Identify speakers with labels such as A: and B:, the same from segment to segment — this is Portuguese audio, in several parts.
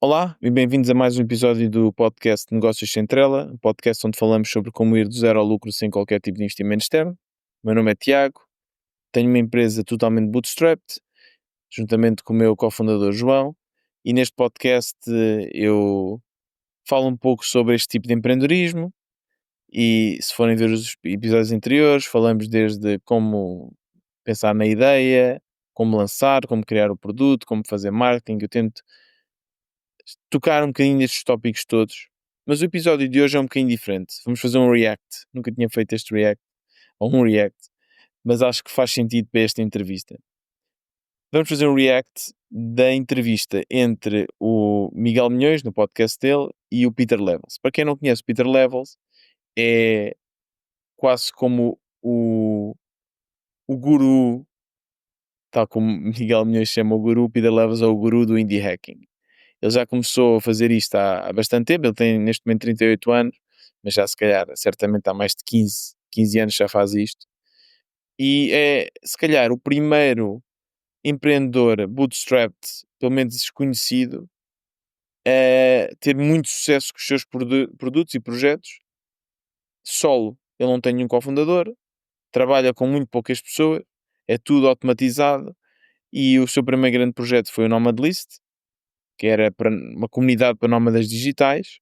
A: Olá e bem-vindos a mais um episódio do podcast Negócios Sem Trela, um podcast onde falamos sobre como ir do zero ao lucro sem qualquer tipo de investimento externo. O meu nome é Tiago, tenho uma empresa totalmente bootstrapped, juntamente com o meu cofundador João, e neste podcast eu falo um pouco sobre este tipo de empreendedorismo e, se forem ver os episódios anteriores, falamos desde como pensar na ideia, como lançar, como criar o produto, como fazer marketing. Eu tento tocar um bocadinho nestes tópicos todos, mas o episódio de hoje é um bocadinho diferente. Vamos fazer um react. Nunca tinha feito este react, ou um react, mas acho que faz sentido para esta entrevista. Vamos fazer um react da entrevista entre o Miguel Milhões, no podcast dele, e o Peter Levels. Para quem não conhece o Peter Levels, é quase como o guru, tal como Miguel Milhões chama o guru, Peter Levels é o guru do indie hacking. Ele já começou a fazer isto há bastante tempo, ele tem neste momento 38 anos, mas já se calhar, certamente há mais de 15 anos já faz isto. E é, se calhar, o primeiro empreendedor bootstrapped, pelo menos desconhecido, a ter muito sucesso com os seus produtos e projetos, solo. Ele não tem nenhum cofundador, trabalha com muito poucas pessoas, é tudo automatizado, e o seu primeiro grande projeto foi o Nomad List, que era para uma comunidade para nómadas digitais,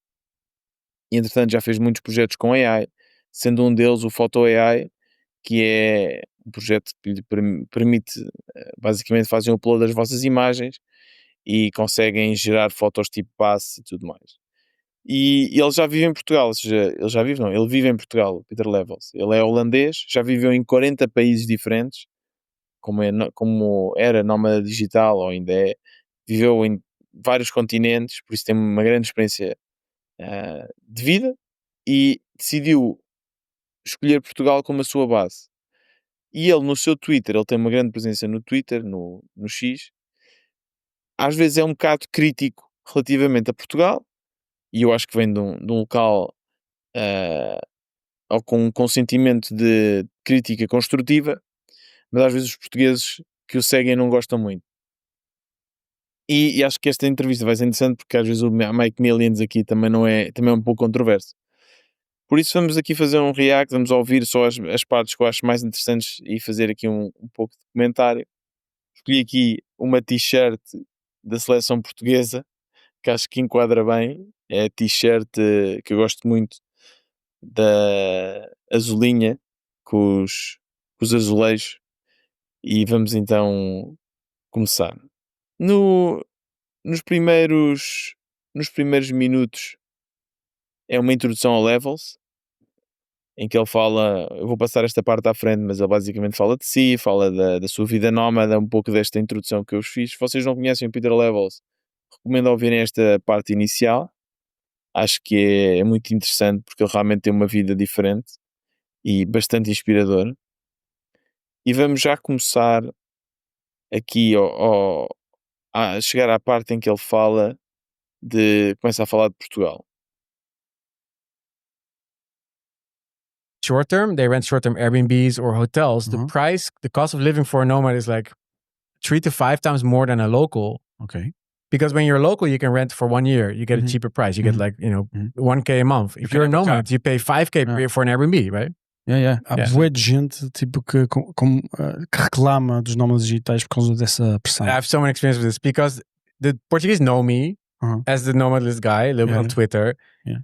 A: e entretanto já fez muitos projetos com AI, sendo um deles o Photo AI, que é um projeto que lhe permite, basicamente fazem o upload das vossas imagens e conseguem gerar fotos tipo passe e tudo mais. E ele já vive em Portugal, ou seja, ele já vive, não, ele vive em Portugal, Peter Levels. Ele é holandês, já viveu em 40 países diferentes, como era nómada digital, ou ainda é, viveu em vários continentes, por isso tem uma grande experiência de vida, e decidiu escolher Portugal como a sua base. E ele, no seu Twitter, ele tem uma grande presença no Twitter, no X, às vezes é um bocado crítico relativamente a Portugal, e eu acho que vem de um local uh, ou com um sentimento de crítica construtiva, mas às vezes os portugueses que o seguem não gostam muito. E acho que esta entrevista vai ser interessante porque às vezes o Mike Millions aqui também é um pouco controverso. Por isso vamos aqui fazer um react, vamos ouvir só as partes que eu acho mais interessantes e fazer aqui um pouco de comentário. Escolhi aqui uma t-shirt da seleção portuguesa, que acho que enquadra bem. É a t-shirt que eu gosto muito, da azulinha, com os azulejos. E vamos então começar. No, nos primeiros minutos é uma introdução ao Levels, em que ele fala, eu vou passar esta parte à frente, mas ele basicamente fala de si, fala da sua vida nómada, um pouco desta introdução que eu vos fiz. Se vocês não conhecem o Peter Levels, recomendo ouvirem esta parte inicial. Acho que é muito interessante porque ele realmente tem uma vida diferente e bastante inspirador. E vamos já começar aqui a chegar à parte em que ele começa a falar de Portugal.
B: Short term, they rent short term Airbnbs or hotels.
C: Mhm.
B: The cost of living for a nomad is like 3 to 5 times more than a local.
C: Okay.
B: Because when you're local, you can rent for 1 year. You get a
C: Mhm.
B: cheaper price. You get like,
C: Mhm.
B: 1K a month. If
C: can
B: you're a
C: have a car.
B: nomad, you pay 5K per year for an Airbnb, right?
C: Há
B: Yeah.
C: bué de gente tipo, que reclama dos nómadas digitais por causa dessa pressão.
B: I have so many experience with this because the Portuguese know me
C: Uh-huh.
B: as the nomadless guy, live
C: Yeah.
B: on Twitter.
C: Yeah.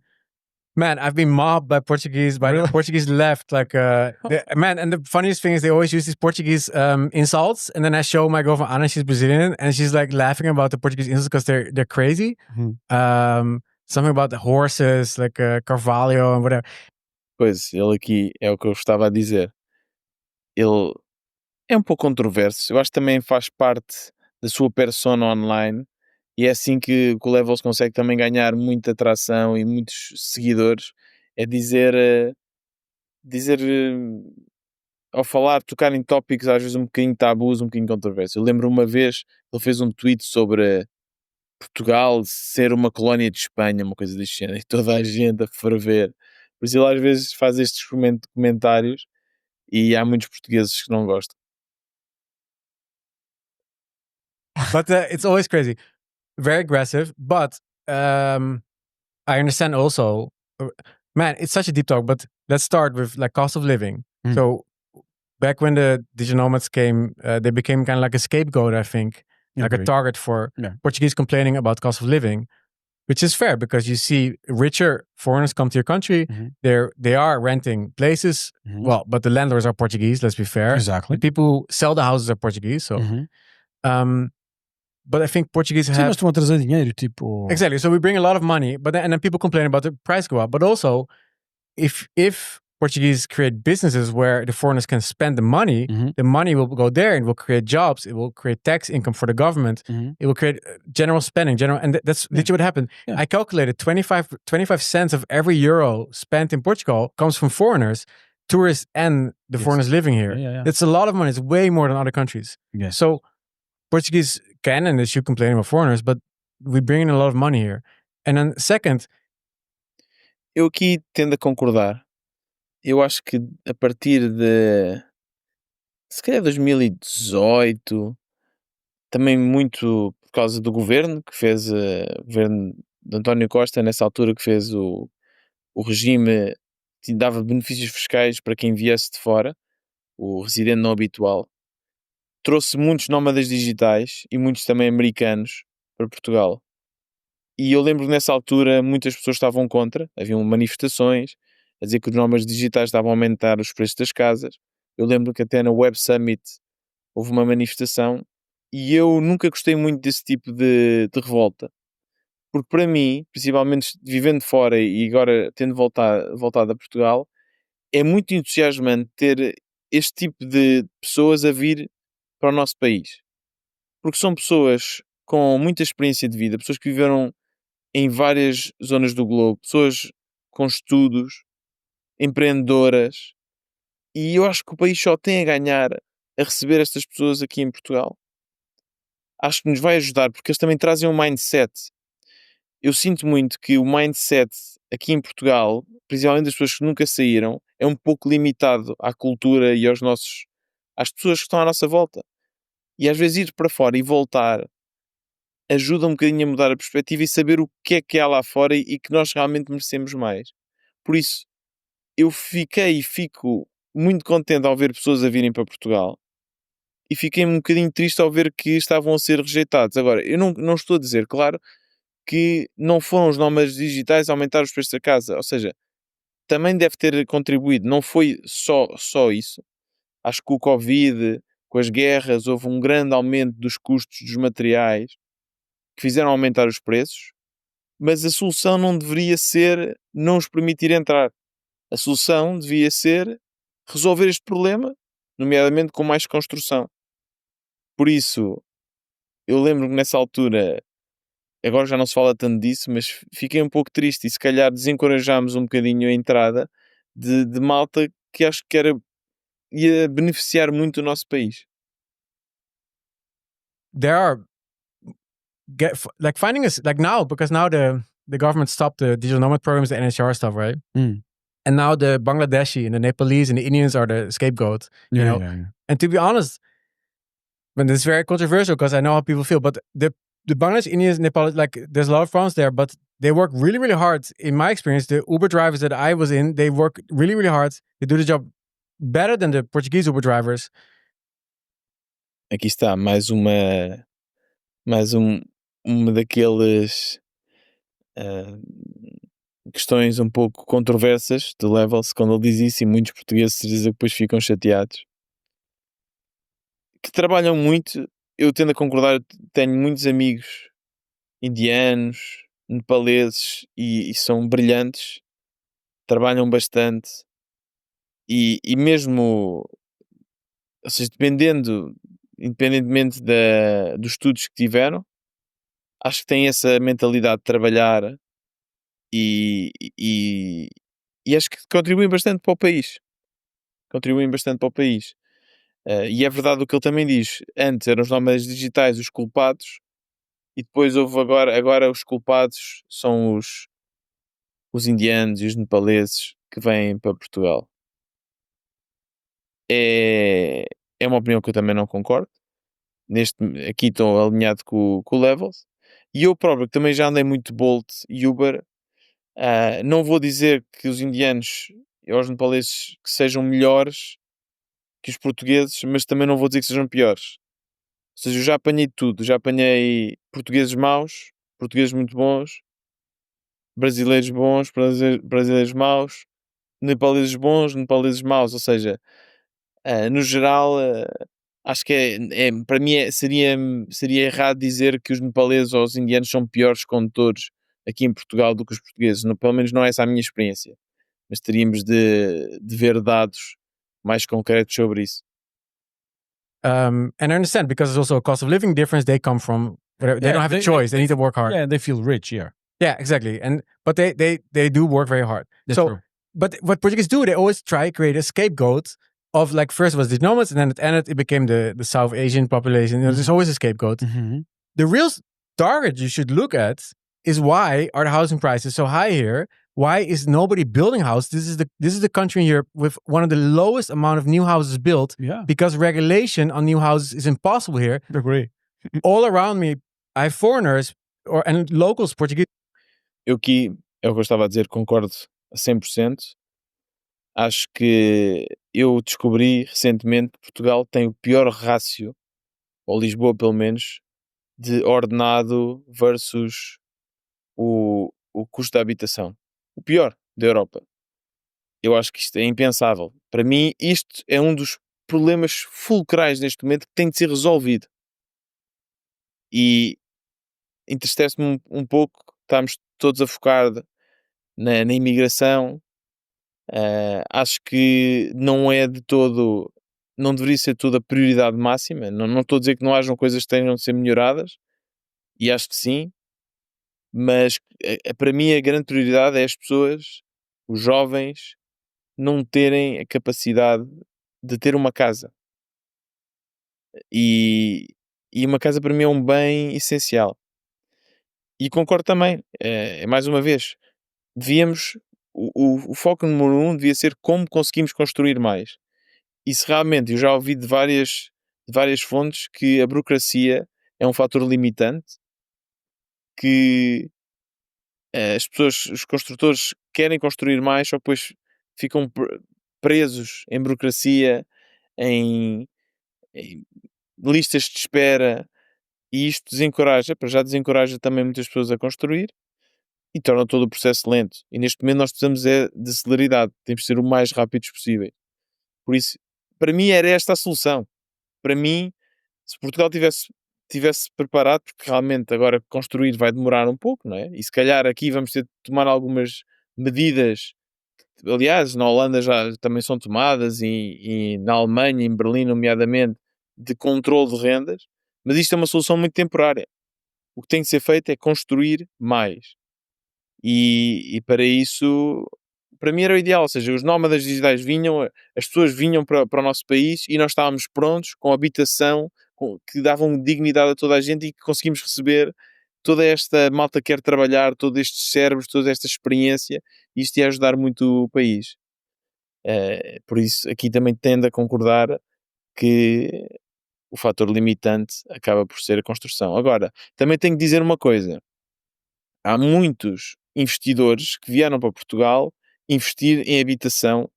B: Man, I've been mobbed by the Portuguese left. And the funniest thing is they always use these Portuguese insults. And then I show my girlfriend Ana, she's Brazilian, and she's like laughing about the Portuguese insults because they're crazy.
C: Mhm.
B: Something about the horses, like Carvalho and whatever.
A: Pois, ele aqui é o que eu estava a dizer. Ele é um pouco controverso. Eu acho que também faz parte da sua persona online e é assim que o Levels consegue também ganhar muita atração e muitos seguidores. É dizer ao falar, tocar em tópicos às vezes um bocadinho tabus, um bocadinho controversos. Eu lembro uma vez, ele fez um tweet sobre Portugal ser uma colónia de Espanha, uma coisa deste género, e toda a gente a ferver. Por isso ele às vezes faz estes comentários e há muitos portugueses que não gostam.
B: But it's always crazy. very aggressive, but I understand also, man, it's such a deep talk, but let's start with like cost of living.
C: Mm.
B: So back when the digital nomads came, they became kind of like a scapegoat, I think, like a
C: Agreed.
B: target for
C: Yeah.
B: Portuguese complaining about cost of living, which is fair because you see richer foreigners come to your country.
C: Mhm.
B: They are renting places.
C: Mhm.
B: Well, but the landlords are Portuguese, let's be fair.
C: Exactly.
B: The people who sell the houses are Portuguese. So,
C: Mhm.
B: but I think Portuguese
C: Sim,
B: have
C: mas estão a trazer dinheiro, tipo.
B: exactly. So we bring a lot of money, but then, and then people complain about the price go up. But also, if Portuguese create businesses where the foreigners can spend the money,
C: Mhm.
B: the money will go there and will create jobs. It will create tax income for the government.
C: Mhm.
B: It will create general spending, and that's
C: Yeah.
B: literally what happened.
C: Yeah.
B: I calculated 25 cents of every euro spent in Portugal comes from foreigners, tourists, and the
C: Yes.
B: foreigners living here.
C: Yeah.
B: It's a lot of money. It's way more than other countries.
C: Yes.
B: So Portuguese can and they should complain about foreigners, but we bring in a lot of money here. And then second,
A: Eu aqui tendo a concordar. Eu acho que a partir de se calhar 2018, também muito por causa do governo que fez, o governo de António Costa, nessa altura que fez o regime que dava benefícios fiscais para quem viesse de fora, o residente não habitual, trouxe muitos nómadas digitais e muitos também americanos para Portugal. E eu lembro que nessa altura muitas pessoas estavam contra, haviam manifestações a dizer que os nómadas digitais estavam a aumentar os preços das casas. Eu lembro que até na Web Summit houve uma manifestação e eu nunca gostei muito desse tipo de revolta. Porque para mim, principalmente vivendo fora e agora tendo voltado a Portugal, é muito entusiasmante ter este tipo de pessoas a vir para o nosso país. Porque são pessoas com muita experiência de vida, pessoas que viveram em várias zonas do globo, pessoas com estudos, empreendedoras, e eu acho que o país só tem a ganhar a receber estas pessoas aqui em Portugal. Acho que nos vai ajudar, porque eles também trazem um mindset. Eu sinto muito que o mindset aqui em Portugal, principalmente das pessoas que nunca saíram, é um pouco limitado à cultura e às pessoas que estão à nossa volta. E às vezes ir para fora e voltar ajuda um bocadinho a mudar a perspectiva e saber o que há lá fora e que nós realmente merecemos mais. Por isso, eu fiquei e fico muito contente ao ver pessoas a virem para Portugal e fiquei um bocadinho triste ao ver que estavam a ser rejeitados. Agora, eu não estou a dizer, claro, que não foram os nómadas digitais a aumentar os preços da casa. Ou seja, também deve ter contribuído. Não foi só isso. Acho que com o Covid, com as guerras, houve um grande aumento dos custos dos materiais que fizeram aumentar os preços, mas a solução não deveria ser não os permitir entrar. A solução devia ser resolver este problema, nomeadamente com mais construção. Por isso, eu lembro que nessa altura, agora já não se fala tanto disso, mas fiquei um pouco triste e se calhar desencorajámos um bocadinho a entrada de malta que acho que ia beneficiar muito o nosso país.
B: there are like finding us like now, because now the government stopped the digital nomad programs, the NHR stuff, right?
C: Mm.
B: And now the Bangladeshi and the Nepalese and the Indians are the scapegoat. You know?
C: Yeah.
B: And to be honest, but this is very controversial because I know how people feel. But the Bangladesh, Indians, Nepal, like there's a lot of problems there, but they work really, really hard. In my experience, the Uber drivers that I was in, they work really, really hard. They do the job better than the Portuguese Uber drivers.
A: Aqui está, uma daqueles questões um pouco controversas do Levels, quando ele diz isso, e muitos portugueses dizem que depois ficam chateados. Que trabalham muito, eu tendo a concordar, tenho muitos amigos indianos, nepaleses e são brilhantes, trabalham bastante e mesmo, ou seja, independentemente dos estudos que tiveram, acho que têm essa mentalidade de trabalhar e, e, e acho que contribuem bastante para o país. Contribuem bastante para o país. E é verdade o que ele também diz. Antes eram os nómadas digitais os culpados e depois houve agora os culpados são os indianos e os nepaleses que vêm para Portugal. É uma opinião que eu também não concordo. Aqui estou alinhado com o Levels. E eu próprio, que também já andei muito Bolt e Uber, não vou dizer que os indianos ou os nepaleses que sejam melhores que os portugueses, mas também não vou dizer que sejam piores. Ou seja, eu já apanhei tudo. Já apanhei portugueses maus, portugueses muito bons, brasileiros bons, brasileiros maus, nepaleses bons, nepaleses maus. Ou seja, no geral, acho que para mim seria errado dizer que os nepaleses ou os indianos são piores condutores aqui em Portugal do que os portugueses. Pelo menos não é essa a minha experiência. Mas teríamos de ver dados mais concretos sobre isso.
B: And I understand because there's also a cost of living difference. They come from whatever. They don't have a choice. They need to work hard.
C: Yeah, they feel rich here.
B: Yeah, exactly. But they do work very hard.
C: That's
B: so,
C: true.
B: but what Portuguese do, they always try to create a scapegoat of like first was the nomads, and then it ended. It became the South Asian population. You know, there's always a scapegoat.
C: Mm-hmm.
B: The real target you should look at is why are the housing prices so high here? Why is nobody building houses? This is the country in Europe with one of the lowest amount of new houses built.
C: Yeah.
B: Because regulation on new houses is impossible here.
C: I agree.
B: All around me, I have foreigners and locals, Portuguese.
A: Eu aqui, é o que eu estava a dizer, concordo a 100%. Acho que eu descobri recentemente que Portugal tem o pior rácio, ou Lisboa pelo menos, de ordenado versus o custo da habitação. O pior da Europa. Eu acho que isto é impensável. Para mim, isto é um dos problemas fulcrais neste momento que tem de ser resolvido. E entristece-me um pouco, estamos todos a focar na imigração. Acho que não é de todo, não deveria ser toda a prioridade máxima. Não estou a dizer que não hajam coisas que tenham de ser melhoradas, e acho que sim, mas para mim a grande prioridade é as pessoas, os jovens, não terem a capacidade de ter uma casa. E uma casa para mim é um bem essencial. E concordo também, mais uma vez, devíamos, o foco número 1 devia ser como conseguimos construir mais. E se realmente, eu já ouvi de várias fontes que a burocracia é um fator limitante, que as pessoas, os construtores querem construir mais, só depois ficam presos em burocracia, em listas de espera, e isto desencoraja também muitas pessoas a construir e torna todo o processo lento. E neste momento nós precisamos de celeridade, temos de ser o mais rápidos possível. Por isso, para mim era esta a solução. Para mim, se Portugal tivesse preparado, porque realmente agora construir vai demorar um pouco, não é? E se calhar aqui vamos ter de tomar algumas medidas. Aliás, na Holanda já também são tomadas, e na Alemanha, em Berlim, nomeadamente, de controle de rendas, mas isto é uma solução muito temporária. O que tem que ser feito é construir mais. E para isso, para mim era o ideal, ou seja, os nómadas digitais vinham, as pessoas vinham para o nosso país e nós estávamos prontos, com habitação, que davam dignidade a toda a gente, e que conseguimos receber toda esta malta que quer trabalhar, todos estes cérebros, toda esta experiência, e isto ia ajudar muito o país. Por isso, aqui também tendo a concordar que o fator limitante acaba por ser a construção. Agora, também tenho que dizer uma coisa. Há muitos investidores que vieram para Portugal investir em habitação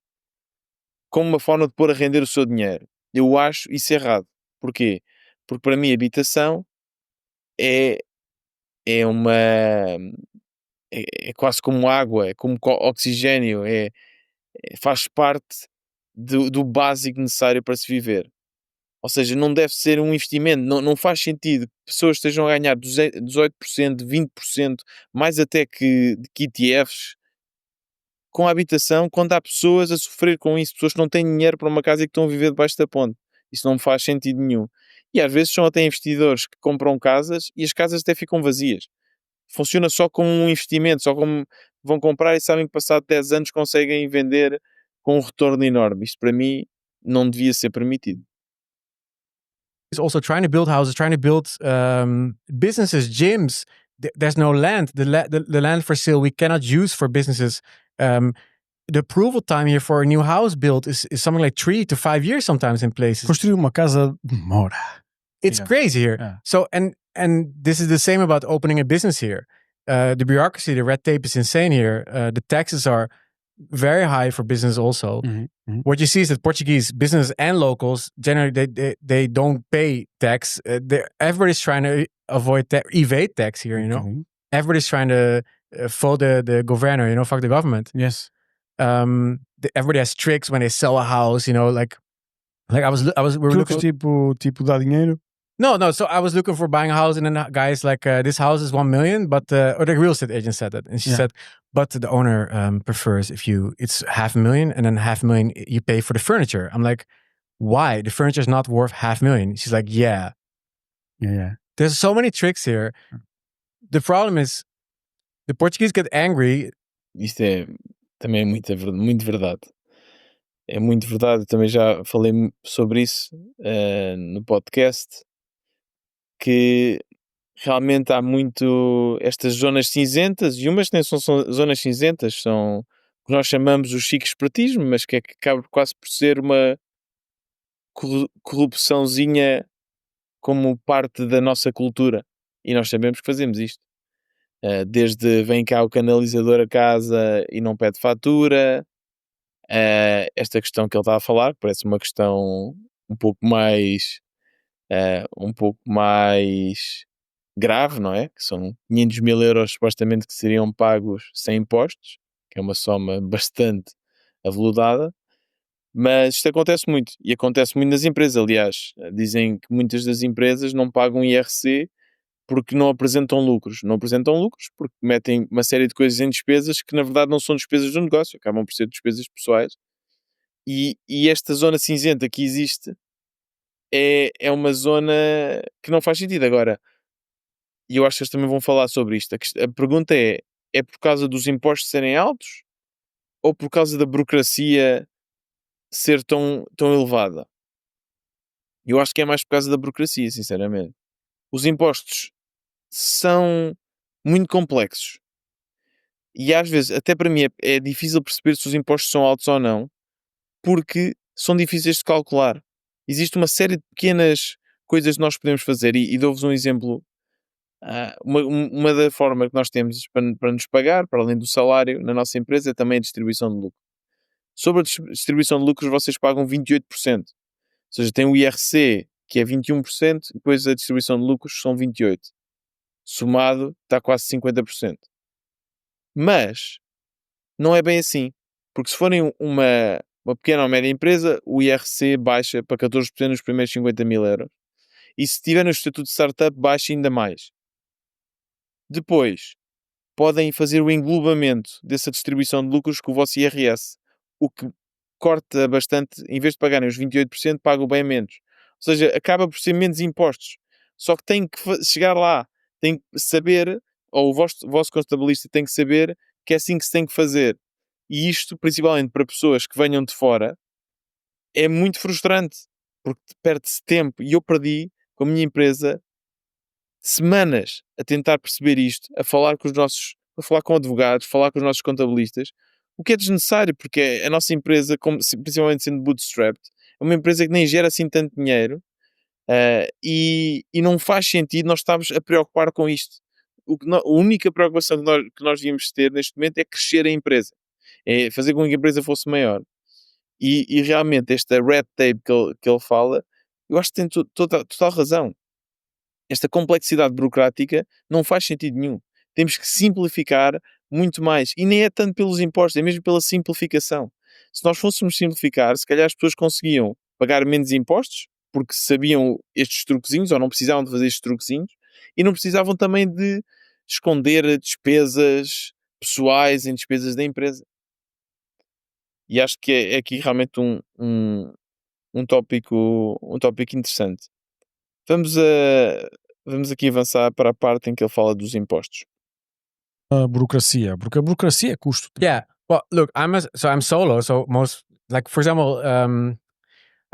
A: como uma forma de pôr a render o seu dinheiro. Eu acho isso errado. Porquê? Porque para mim a habitação é quase como água, é como oxigênio, faz parte do básico necessário para se viver. Ou seja, não deve ser um investimento, não faz sentido que pessoas estejam a ganhar 18%, 20%, mais até que ETFs, com a habitação, quando há pessoas a sofrer com isso, pessoas que não têm dinheiro para uma casa e que estão a viver debaixo da ponte. Isso não faz sentido nenhum. E às vezes são até investidores que compram casas e as casas até ficam vazias. Funciona só como um investimento, só como vão comprar e sabem que passado 10 anos conseguem vender com um retorno enorme. Isto para mim não devia ser permitido.
B: Is also trying to build houses, trying to build businesses, gyms. There's no land. The land for sale we cannot use for businesses. The approval time here for a new house build is something like 3 to 5 years sometimes in places.
C: Construir uma casa demora.
B: It's crazy here.
C: Yeah.
B: So, and and this is the same about opening a business here. The bureaucracy, the red tape is insane here. The taxes are very high for business also. What you see is that Portuguese business and locals generally they don't pay tax. Everybody's trying to evade tax here. You know, everybody's trying to fold the governor. You know, fuck the government.
C: Yes.
B: Everybody has tricks when they sell a house. You know, like we were looking
C: tipo dar dinheiro.
B: No. So I was looking for buying a house, and then the guy's like, "This house is 1 million," but or the real estate agent said that, and she said, "But the owner prefers it's 500,000, and then 500,000 you pay for the furniture." I'm like, "Why? The furniture is not worth 500,000." She's like, "Yeah." There's so many tricks here. The problem is, the Portuguese get angry.
A: Isto também é muito verdade. É muito verdade. Eu também já falei sobre isso no podcast. Que realmente há muito estas zonas cinzentas, e umas nem são zonas cinzentas, são o que nós chamamos o chique espertismo, mas que acaba quase por ser uma corrupçãozinha como parte da nossa cultura, e nós sabemos que fazemos isto. Desde vem cá o canalizador a casa e não pede fatura, esta questão que ele está a falar, parece uma questão um pouco mais grave, não é? Que são 500 mil euros supostamente que seriam pagos sem impostos, que é uma soma bastante aveludada, mas isto acontece muito, e acontece muito nas empresas. Aliás, dizem que muitas das empresas não pagam IRC porque não apresentam lucros. Não apresentam lucros porque metem uma série de coisas em despesas que na verdade não são despesas do negócio, acabam por ser despesas pessoais, e esta zona cinzenta que existe é uma zona que não faz sentido. Agora, e eu acho que eles também vão falar sobre isto, a pergunta é por causa dos impostos serem altos ou por causa da burocracia ser tão elevada? Eu acho que é mais por causa da burocracia, sinceramente. Os impostos são muito complexos e às vezes, até para mim, é difícil perceber se os impostos são altos ou não, porque são difíceis de calcular. Existe uma série de pequenas coisas que nós podemos fazer, e dou-vos um exemplo. Uma da forma que nós temos para nos pagar, para além do salário na nossa empresa, é também a distribuição de lucro. Sobre a distribuição de lucros, vocês pagam 28%. Ou seja, tem o IRC, que é 21%, depois a distribuição de lucros são 28%. Somado, está quase 50%. Mas não é bem assim. Porque se forem uma pequena ou média empresa, o IRC baixa para 14% nos primeiros 50 mil euros. E se tiver no estatuto de startup, baixa ainda mais. Depois, podem fazer o englobamento dessa distribuição de lucros com o vosso IRS, o que corta bastante. Em vez de pagarem os 28%, pagam bem menos. Ou seja, acaba por ser menos impostos. Só que tem que chegar lá, tem que saber, ou o vosso contabilista tem que saber que é assim que se tem que fazer. E isto, principalmente para pessoas que venham de fora, é muito frustrante, porque perde-se tempo. E eu perdi, com a minha empresa, semanas a tentar perceber isto, a falar com advogados, falar com os nossos contabilistas, o que é desnecessário, porque a nossa empresa, principalmente sendo bootstrapped, é uma empresa que nem gera assim tanto dinheiro, e não faz sentido nós estarmos a preocupar com isto. A única preocupação que nós devíamos ter neste momento é crescer a empresa, é fazer com que a empresa fosse maior. E realmente esta red tape que ele fala, eu acho que tem total razão. Esta complexidade burocrática não faz sentido nenhum. Temos que simplificar muito mais. E nem é tanto pelos impostos, é mesmo pela simplificação. Se nós fôssemos simplificar, se calhar as pessoas conseguiam pagar menos impostos, porque sabiam estes truquezinhos, ou não precisavam de fazer estes truquezinhos, e não precisavam também de esconder despesas pessoais em despesas da empresa. E acho que é aqui realmente um tópico interessante. Vamos aqui avançar para a parte em que ele fala dos impostos.
C: A burocracia, porque a burocracia é custo.
B: Yeah. Well, look, I'm solo, so for example,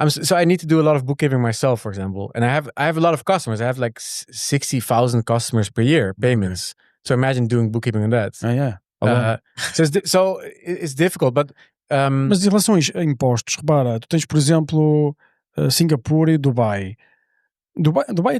B: so I need to do a lot of bookkeeping myself, for example, and I have a lot of customers. I have like 60,000 customers per year, payments. So imagine doing bookkeeping on that. So it's difficult, but
C: mas em relação a impostos, repara, tu tens, por exemplo, Singapura e Dubai. Dubai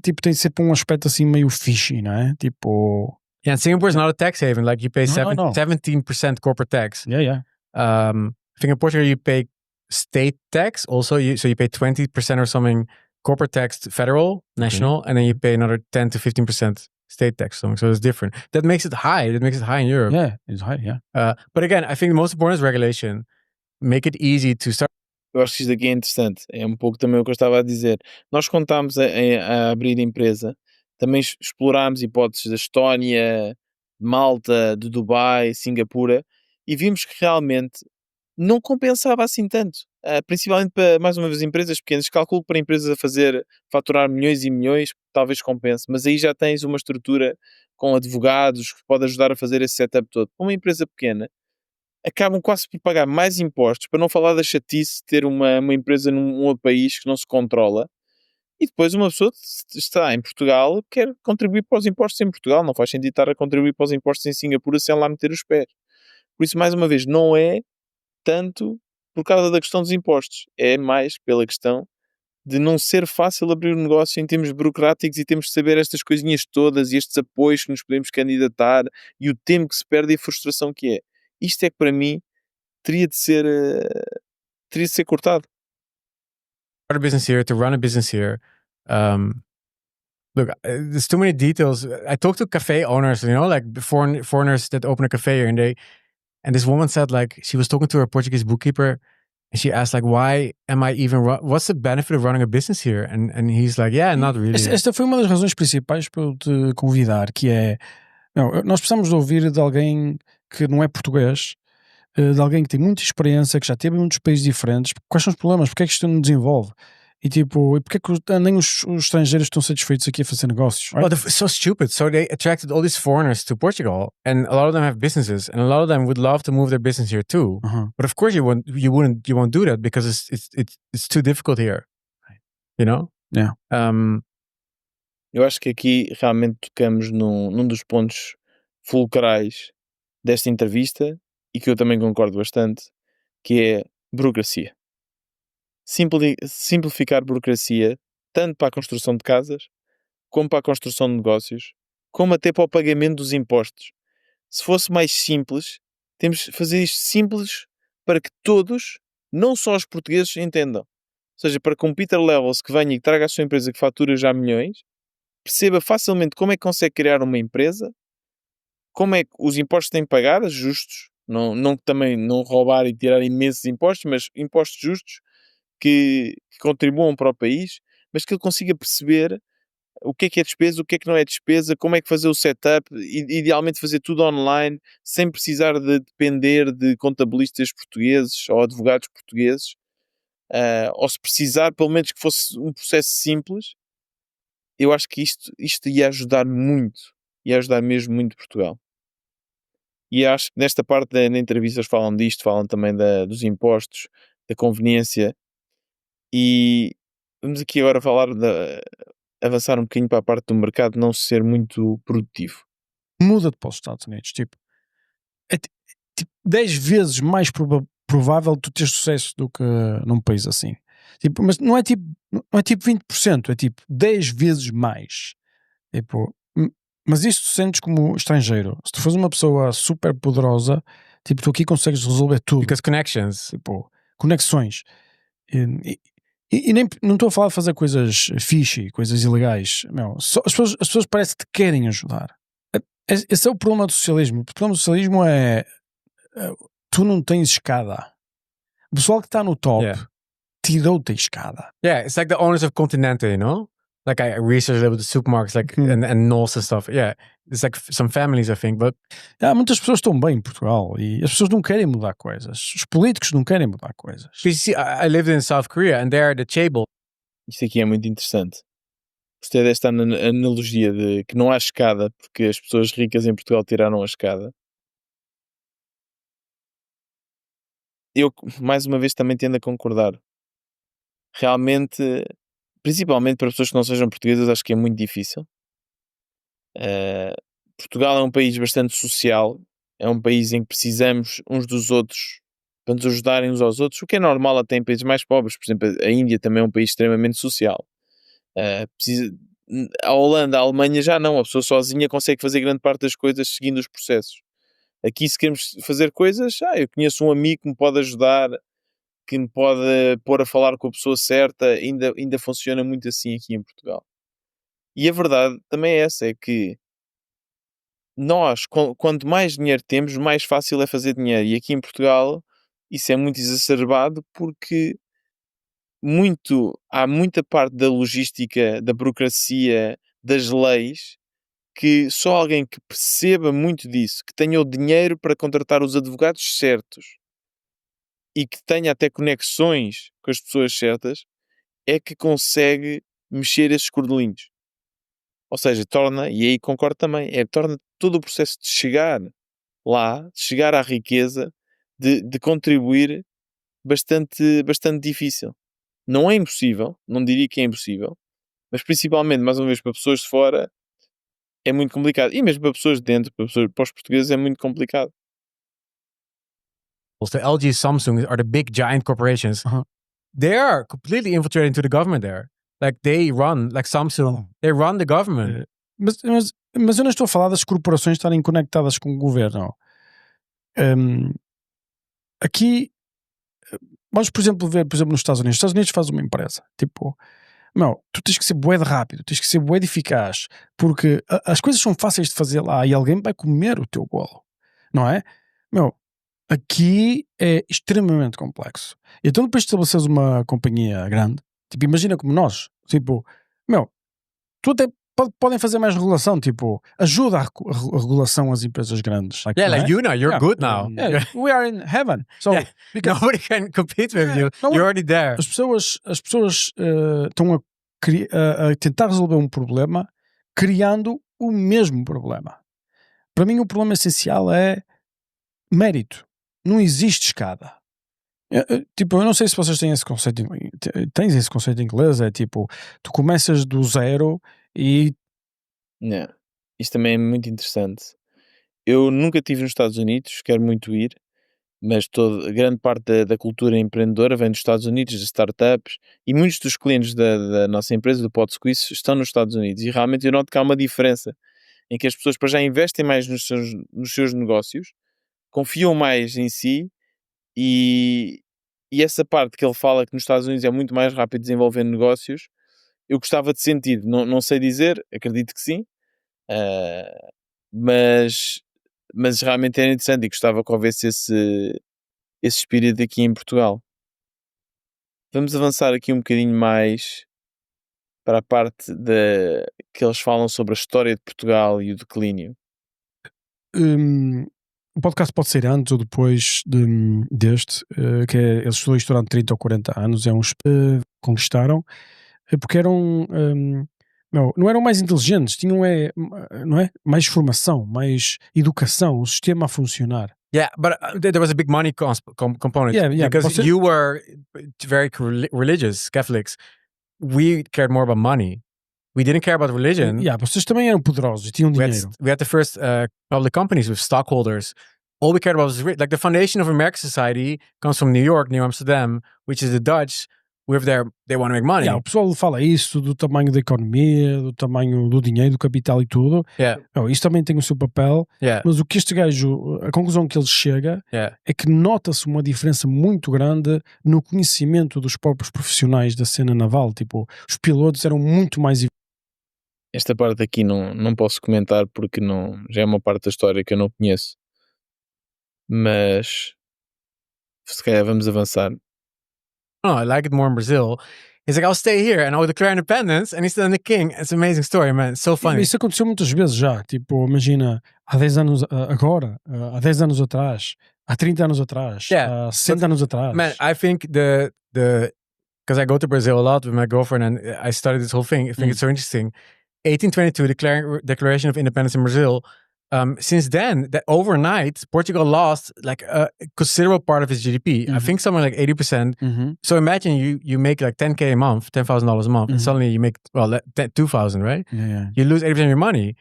C: tipo, tem sempre um aspecto assim meio fishy, não é? Tipo...
B: Yeah, and Singapore is not a tax haven. Like you pay
C: No.
B: 17% corporate tax.
C: Yeah.
B: I think in Portugal you pay state tax also. So you pay 20% or something corporate tax to federal, national, and then you pay another 10 to 15% state tax. So it's different. That makes it high. That makes it high in Europe.
C: Yeah, it's high, yeah.
B: But again, I think the most important is regulation. Make it easy to start.
A: Eu acho que isto aqui é interessante. É um pouco também o que eu estava a dizer. Nós, quando estávamos a abrir a empresa, também explorámos hipóteses da Estónia, Malta, de Dubai, Singapura, e vimos que realmente não compensava assim tanto. Principalmente para, mais uma vez, empresas pequenas. Calculo que para empresas a faturar milhões e milhões, talvez compense. Mas aí já tens uma estrutura com advogados que pode ajudar a fazer esse setup todo. Para uma empresa pequena, acabam quase por pagar mais impostos, para não falar da chatice de ter uma empresa num outro país que não se controla, e depois uma pessoa está em Portugal, quer contribuir para os impostos em Portugal, não faz sentido estar a contribuir para os impostos em Singapura sem lá meter os pés. Por isso, mais uma vez, não é tanto por causa da questão dos impostos, é mais pela questão de não ser fácil abrir um negócio em termos burocráticos e temos de saber estas coisinhas todas e estes apoios que nos podemos candidatar e o tempo que se perde e a frustração que é. Isto é que para mim teria de ser cortado.
B: A business here, to run a business here. Look, there's too many details. I talked to cafe owners, like foreigners that open a cafe here, and this woman said, like, she was talking to her Portuguese bookkeeper, and she asked, like, why am I even what's the benefit of running a business here? And he's like, yeah, not really.
C: Esta foi uma das razões principais para eu te convidar, que é, nós precisamos de ouvir de alguém que não é português, de alguém que tem muita experiência, que já teve em muitos países diferentes. Quais são os problemas? Porque é que isto não desenvolve? E tipo, porque é que nem os estrangeiros estão satisfeitos aqui a fazer negócios?
B: Right? Well, so stupid. So they attracted all these foreigners to Portugal, and a lot of them have businesses, and a lot of them would love to move their business here too. But of course, you won't do that because it's too difficult here. You know?
C: Yeah.
A: Eu acho que aqui realmente tocamos num dos pontos fulcrais desta entrevista e que eu também concordo bastante, que é burocracia. Simplificar burocracia tanto para a construção de casas, como para a construção de negócios, como até para o pagamento dos impostos. Se fosse mais simples, temos de fazer isto simples para que todos, não só os portugueses, entendam. Ou seja, para que um Peter Levels que venha e traga a sua empresa que fatura já milhões, perceba facilmente como é que consegue criar uma empresa, como é que os impostos têm que pagar, justos, não também não roubar e tirar imensos impostos, mas impostos justos, que contribuam para o país, mas que ele consiga perceber o que é despesa, o que não é despesa, como é que fazer o setup, idealmente fazer tudo online, sem precisar de depender de contabilistas portugueses ou advogados portugueses, ou se precisar, pelo menos que fosse um processo simples. Eu acho que isto ia ajudar muito, ia ajudar mesmo muito Portugal. E acho que nesta parte da entrevista falam disto, falam também dos impostos, da conveniência. E vamos aqui agora avançar um bocadinho para a parte do mercado não ser muito produtivo.
C: Muda-te para os Estados Unidos, tipo, é tipo 10 vezes mais provável tu ter sucesso do que num país assim. Tipo, mas não é tipo 20%, é tipo 10 vezes mais. Tipo, mas isto tu sentes como estrangeiro. Se tu fores uma pessoa super poderosa, tipo, tu aqui consegues resolver tudo.
B: Because connections.
C: Tipo, conexões. E nem, não estou a falar de fazer coisas fishy, coisas ilegais. As pessoas parece que te querem ajudar. Esse é o problema do socialismo. O problema do socialismo é tu não tens escada. O pessoal que está no top tirou-te a escada.
B: Yeah, it's like the owners of Continente, you know? Like I researched a little bit the supermarkets, like and Knowles and stuff. Yeah, it's like some families, I think, but
C: muitas pessoas estão bem em Portugal e as pessoas não querem mudar coisas. Os políticos não querem mudar coisas.
B: You see, I lived in South Korea and there the chaebol.
A: Isto aqui é muito interessante. Gostei desta analogia de que não há escada porque as pessoas ricas em Portugal tiraram a escada. Eu, mais uma vez, também tendo a concordar. Realmente, principalmente para pessoas que não sejam portuguesas, acho que é muito difícil. Portugal é um país bastante social, é um país em que precisamos uns dos outros para nos ajudarem uns aos outros, o que é normal até em países mais pobres. Por exemplo, a Índia também é um país extremamente social. A Holanda, a Alemanha já não. A pessoa sozinha consegue fazer grande parte das coisas seguindo os processos. Aqui, se queremos fazer coisas, eu conheço um amigo que me pode ajudar, que me pode pôr a falar com a pessoa certa. Ainda funciona muito assim aqui em Portugal. E a verdade também é essa, é que nós, quanto mais dinheiro temos, mais fácil é fazer dinheiro. E aqui em Portugal isso é muito exacerbado porque há muita parte da logística, da burocracia, das leis, que só alguém que perceba muito disso, que tenha o dinheiro para contratar os advogados certos e que tenha até conexões com as pessoas certas, é que consegue mexer esses cordelinhos. Ou seja, e aí concordo também, torna todo o processo de chegar lá, de chegar à riqueza, de contribuir bastante difícil. Não é impossível, não diria que é impossível, mas principalmente, mais uma vez, para pessoas de fora é muito complicado. E mesmo para pessoas de dentro, para os portugueses é muito complicado.
B: The LG, Samsung are the big giant corporations. They are completely infiltrated into the government there. Like they run, like Samsung, they run the government.
C: Mas eu não estou a falar das corporações estarem conectadas com o governo. Aqui, vamos, por exemplo, ver, nos Estados Unidos. Os Estados Unidos faz uma empresa. Tipo, tu tens que ser bué de rápido, tens que ser bué de eficaz, porque as coisas são fáceis de fazer lá e alguém vai comer o teu bolo. Não é? Aqui é extremamente complexo. Então depois de estabeleces uma companhia grande, tipo, imagina como nós, tipo, tu até podem fazer mais regulação, tipo, ajuda a regulação às empresas grandes.
B: You're good now.
C: We are in heaven. So,
B: nobody can compete with you. You're already there.
C: As pessoas estão a tentar resolver um problema criando o mesmo problema. Para mim o problema essencial é mérito. Não existe escada. Tipo, eu não sei se vocês têm esse conceito. Tens esse conceito em inglês? É tipo, tu começas do zero e...
A: Não. Isto também é muito interessante. Eu nunca estive nos Estados Unidos, quero muito ir, mas grande parte da cultura empreendedora vem dos Estados Unidos, de startups, e muitos dos clientes da nossa empresa, do PodSqueeze, estão nos Estados Unidos. E realmente eu noto que há uma diferença em que as pessoas para já investem mais nos seus negócios, confiam mais em si, e essa parte que ele fala que nos Estados Unidos é muito mais rápido desenvolver negócios, eu gostava de sentir, não sei dizer, acredito que sim, mas realmente era interessante e gostava que houvesse esse espírito aqui em Portugal. Vamos avançar aqui um bocadinho mais para a parte que eles falam sobre a história de Portugal e o declínio.
C: O podcast pode ser antes ou depois deste, que eles estudam isto durante 30 ou 40 anos, conquistaram, porque eram, não eram mais inteligentes, tinham não é? Mais formação, mais educação, o sistema a funcionar.
B: Yeah, but there was a big money component.
C: Yeah,
B: because you were very religious, Catholics. We cared more about money. We didn't care about religion.
C: Yeah, vocês também eram poderosos, tinham dinheiro.
B: We had the first public companies with stockholders. All we cared about was like the foundation of American society comes from New York, New Amsterdam, which is the Dutch. They want to make money.
C: Yeah, o pessoal fala isso do tamanho da economia, do tamanho do dinheiro, do capital e tudo.
B: Yeah.
C: Isso também tem o seu papel.
B: Yeah.
C: Mas o que este gajo, a conclusão que ele chega é que nota-se uma diferença muito grande no conhecimento dos próprios profissionais da cena naval. Tipo, os pilotos eram muito mais...
A: Esta parte aqui não posso comentar porque já é uma parte da história que eu não conheço. Mas se calhar vamos avançar.
B: I like it more in Brazil. He's like, I'll stay here and I'll declare independence, and he's still the king. It's an amazing story, man. It's so funny.
C: Isso aconteceu muitas vezes já. Tipo, imagina, há 10 anos agora, há 10 anos atrás, há 30 anos atrás, há 60 anos atrás.
B: Man, I think because I go to Brazil a lot with my girlfriend and I studied this whole thing. I think it's so interesting. 1822, Declaration of Independence in Brazil. Since then, that overnight, Portugal lost like a considerable part of its GDP. I think somewhere like 80%. So imagine you make like $10,000 a month, $10,000 a month, and suddenly you make, $2,000, right?
C: Yeah.
B: You lose 80% of your money.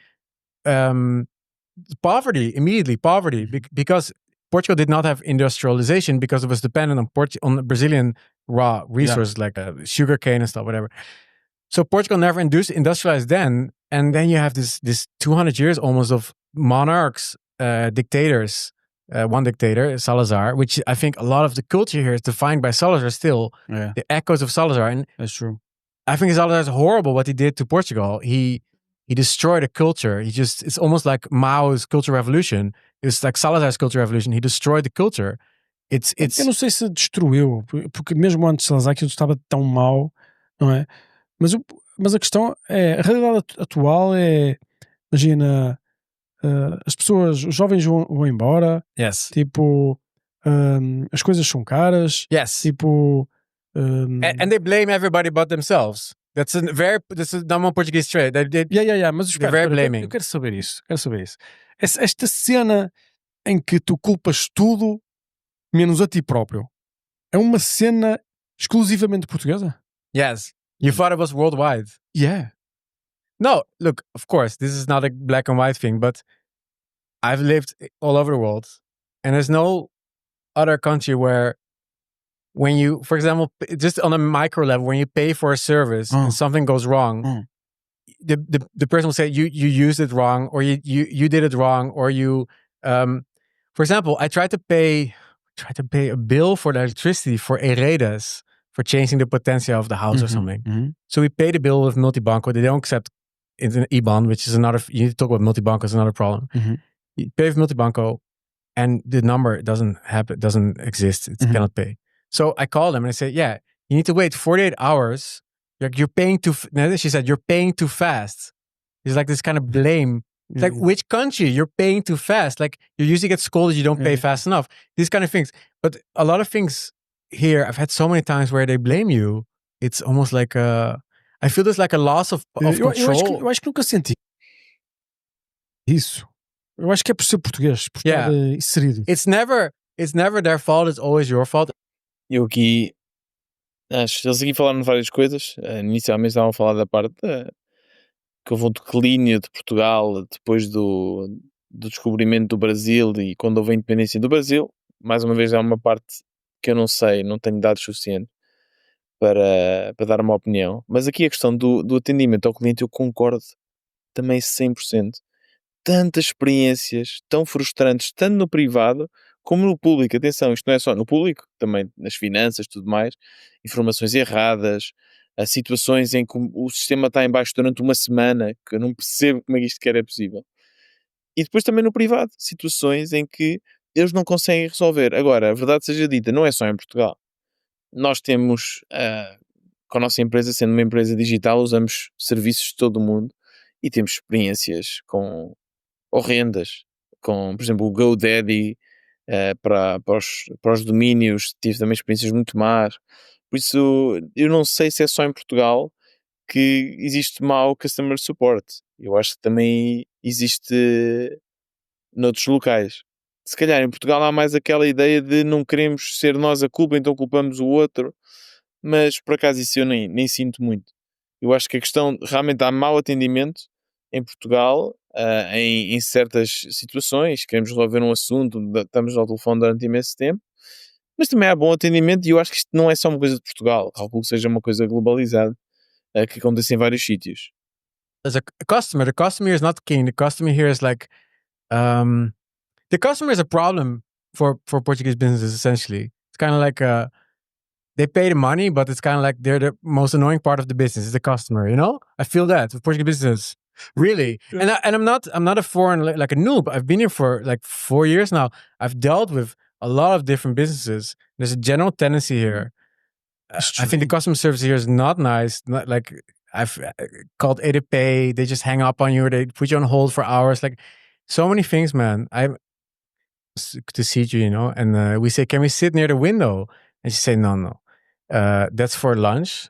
B: Poverty, because Portugal did not have industrialization because it was dependent on Brazilian raw resources like sugar cane and stuff, whatever. So Portugal never industrialized then, and then you have this 200 years almost of monarchs, dictators. One dictator, Salazar, which I think a lot of the culture here is defined by Salazar still,
C: Yeah,
B: the echoes of Salazar. And
C: that's true.
B: I think Salazar is horrible what he did to Portugal. He destroyed a culture. It's almost like Mao's culture revolution. It's like Salazar's culture revolution. He destroyed the culture.
C: Eu não sei se destruiu, porque mesmo antes de Salazar aquilo estava tão mau, não é? Mas a questão é, a realidade atual é, imagina, as pessoas, os jovens vão embora,
B: Yes.
C: tipo, as coisas são caras,
B: Yes.
C: tipo...
B: And they blame everybody but themselves. That's a normal Portuguese trait.
C: Mas espera, eu quero saber isso. Esta cena em que tu culpas tudo menos a ti próprio é uma cena exclusivamente portuguesa?
B: Yes. You thought it was worldwide.
C: Yeah.
B: No, look, of course, this is not a black and white thing, but I've lived all over the world, and there's no other country where when you, for example, just on a micro level, when you pay for a service and something goes wrong, the person will say you used it wrong, or you did it wrong, or you, for example, I tried to pay a bill for the electricity for Eredas for changing the potencia of the house or something. So we paid a bill with Multibanco. They don't accept it's an IBAN, which is another. You need to talk about Multibanco. Is another problem. You pay with Multibanco, and the number doesn't exist. It cannot pay. So I called them and I said, "Yeah, you need to wait 48 hours. You're paying too." She said, "You're paying too fast." It's like this kind of blame. It's like, which country? You're paying too fast. Like, you usually get scolded, you don't pay fast enough. These kind of things. But a lot of things here, I've had so many times where they blame you. It's almost like I feel there's like a loss of control.
C: Eu acho que nunca senti isso. Eu acho que é por ser português, por estar inserido.
B: It's never their fault, it's always your fault.
A: Eu aqui acho que eles aqui falaram de várias coisas. Inicialmente estavam a falar da parte que houve um declínio de Portugal depois do descobrimento do Brasil e quando houve a independência do Brasil. Mais uma vez é uma parte que eu não sei, não tenho dados suficientes para dar uma opinião. Mas aqui a questão do atendimento ao cliente eu concordo também 100%. Tantas experiências tão frustrantes, tanto no privado como no público. Atenção, isto não é só no público, também nas finanças, tudo mais. Informações erradas, situações em que o sistema está em baixo durante uma semana, que eu não percebo como é que isto sequer é possível. E depois também no privado, situações em que eles não conseguem resolver. Agora, a verdade seja dita, não é só em Portugal. Nós temos, com a nossa empresa, sendo uma empresa digital, usamos serviços de todo o mundo e temos experiências horrendas, com, por exemplo, o GoDaddy para os domínios, tive também experiências muito más. Por isso, eu não sei se é só em Portugal que existe mau customer support. Eu acho que também existe noutros locais. Se calhar em Portugal há mais aquela ideia de não queremos ser nós a culpa, então culpamos o outro, mas por acaso isso eu nem sinto muito. Eu acho que a questão, realmente há mau atendimento em Portugal, em certas situações, queremos resolver um assunto, estamos ao telefone durante imenso tempo, mas também há bom atendimento e eu acho que isto não é só uma coisa de Portugal, calculo que seja uma coisa globalizada, que acontece em vários sítios.
B: As a customer, the customer is not king. The customer here is like, the customer is a problem for Portuguese businesses, essentially. It's kind of like, they pay the money, but it's kind of like they're the most annoying part of the business is the customer, you know? I feel that with Portuguese business. Really. Yeah. And I'm not a foreign, like a noob. I've been here for like 4 years now. I've dealt with a lot of different businesses. There's a general tendency here. I think the customer service here is not nice. Not like I've called EDP. They just hang up on you. Or they put you on hold for hours. Like so many things, man. I'm to see you, you know, and we say, can we sit near the window? And she say, no. That's for lunch.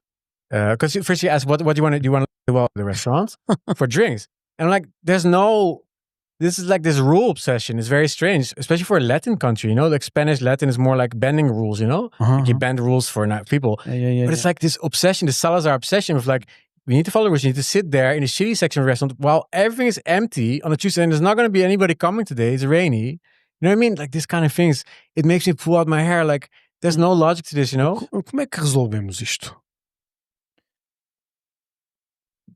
B: Because first she asked, what do you want to do? You want to go to the restaurant for drinks? And I'm like, this is like this rule obsession. It's very strange, especially for a Latin country, you know, like Spanish Latin is more like bending rules, you know, like you bend rules for people.
C: Yeah,
B: but it's like this obsession, the Salazar obsession of like, we need to follow rules. You need to sit there in the shitty section of the restaurant while everything is empty on a Tuesday and there's not going to be anybody coming today. It's rainy. You know what I mean? Like this kind of things. It makes me pull out my hair. Like there's no logic to this, you know?
C: Como é que resolvemos isto?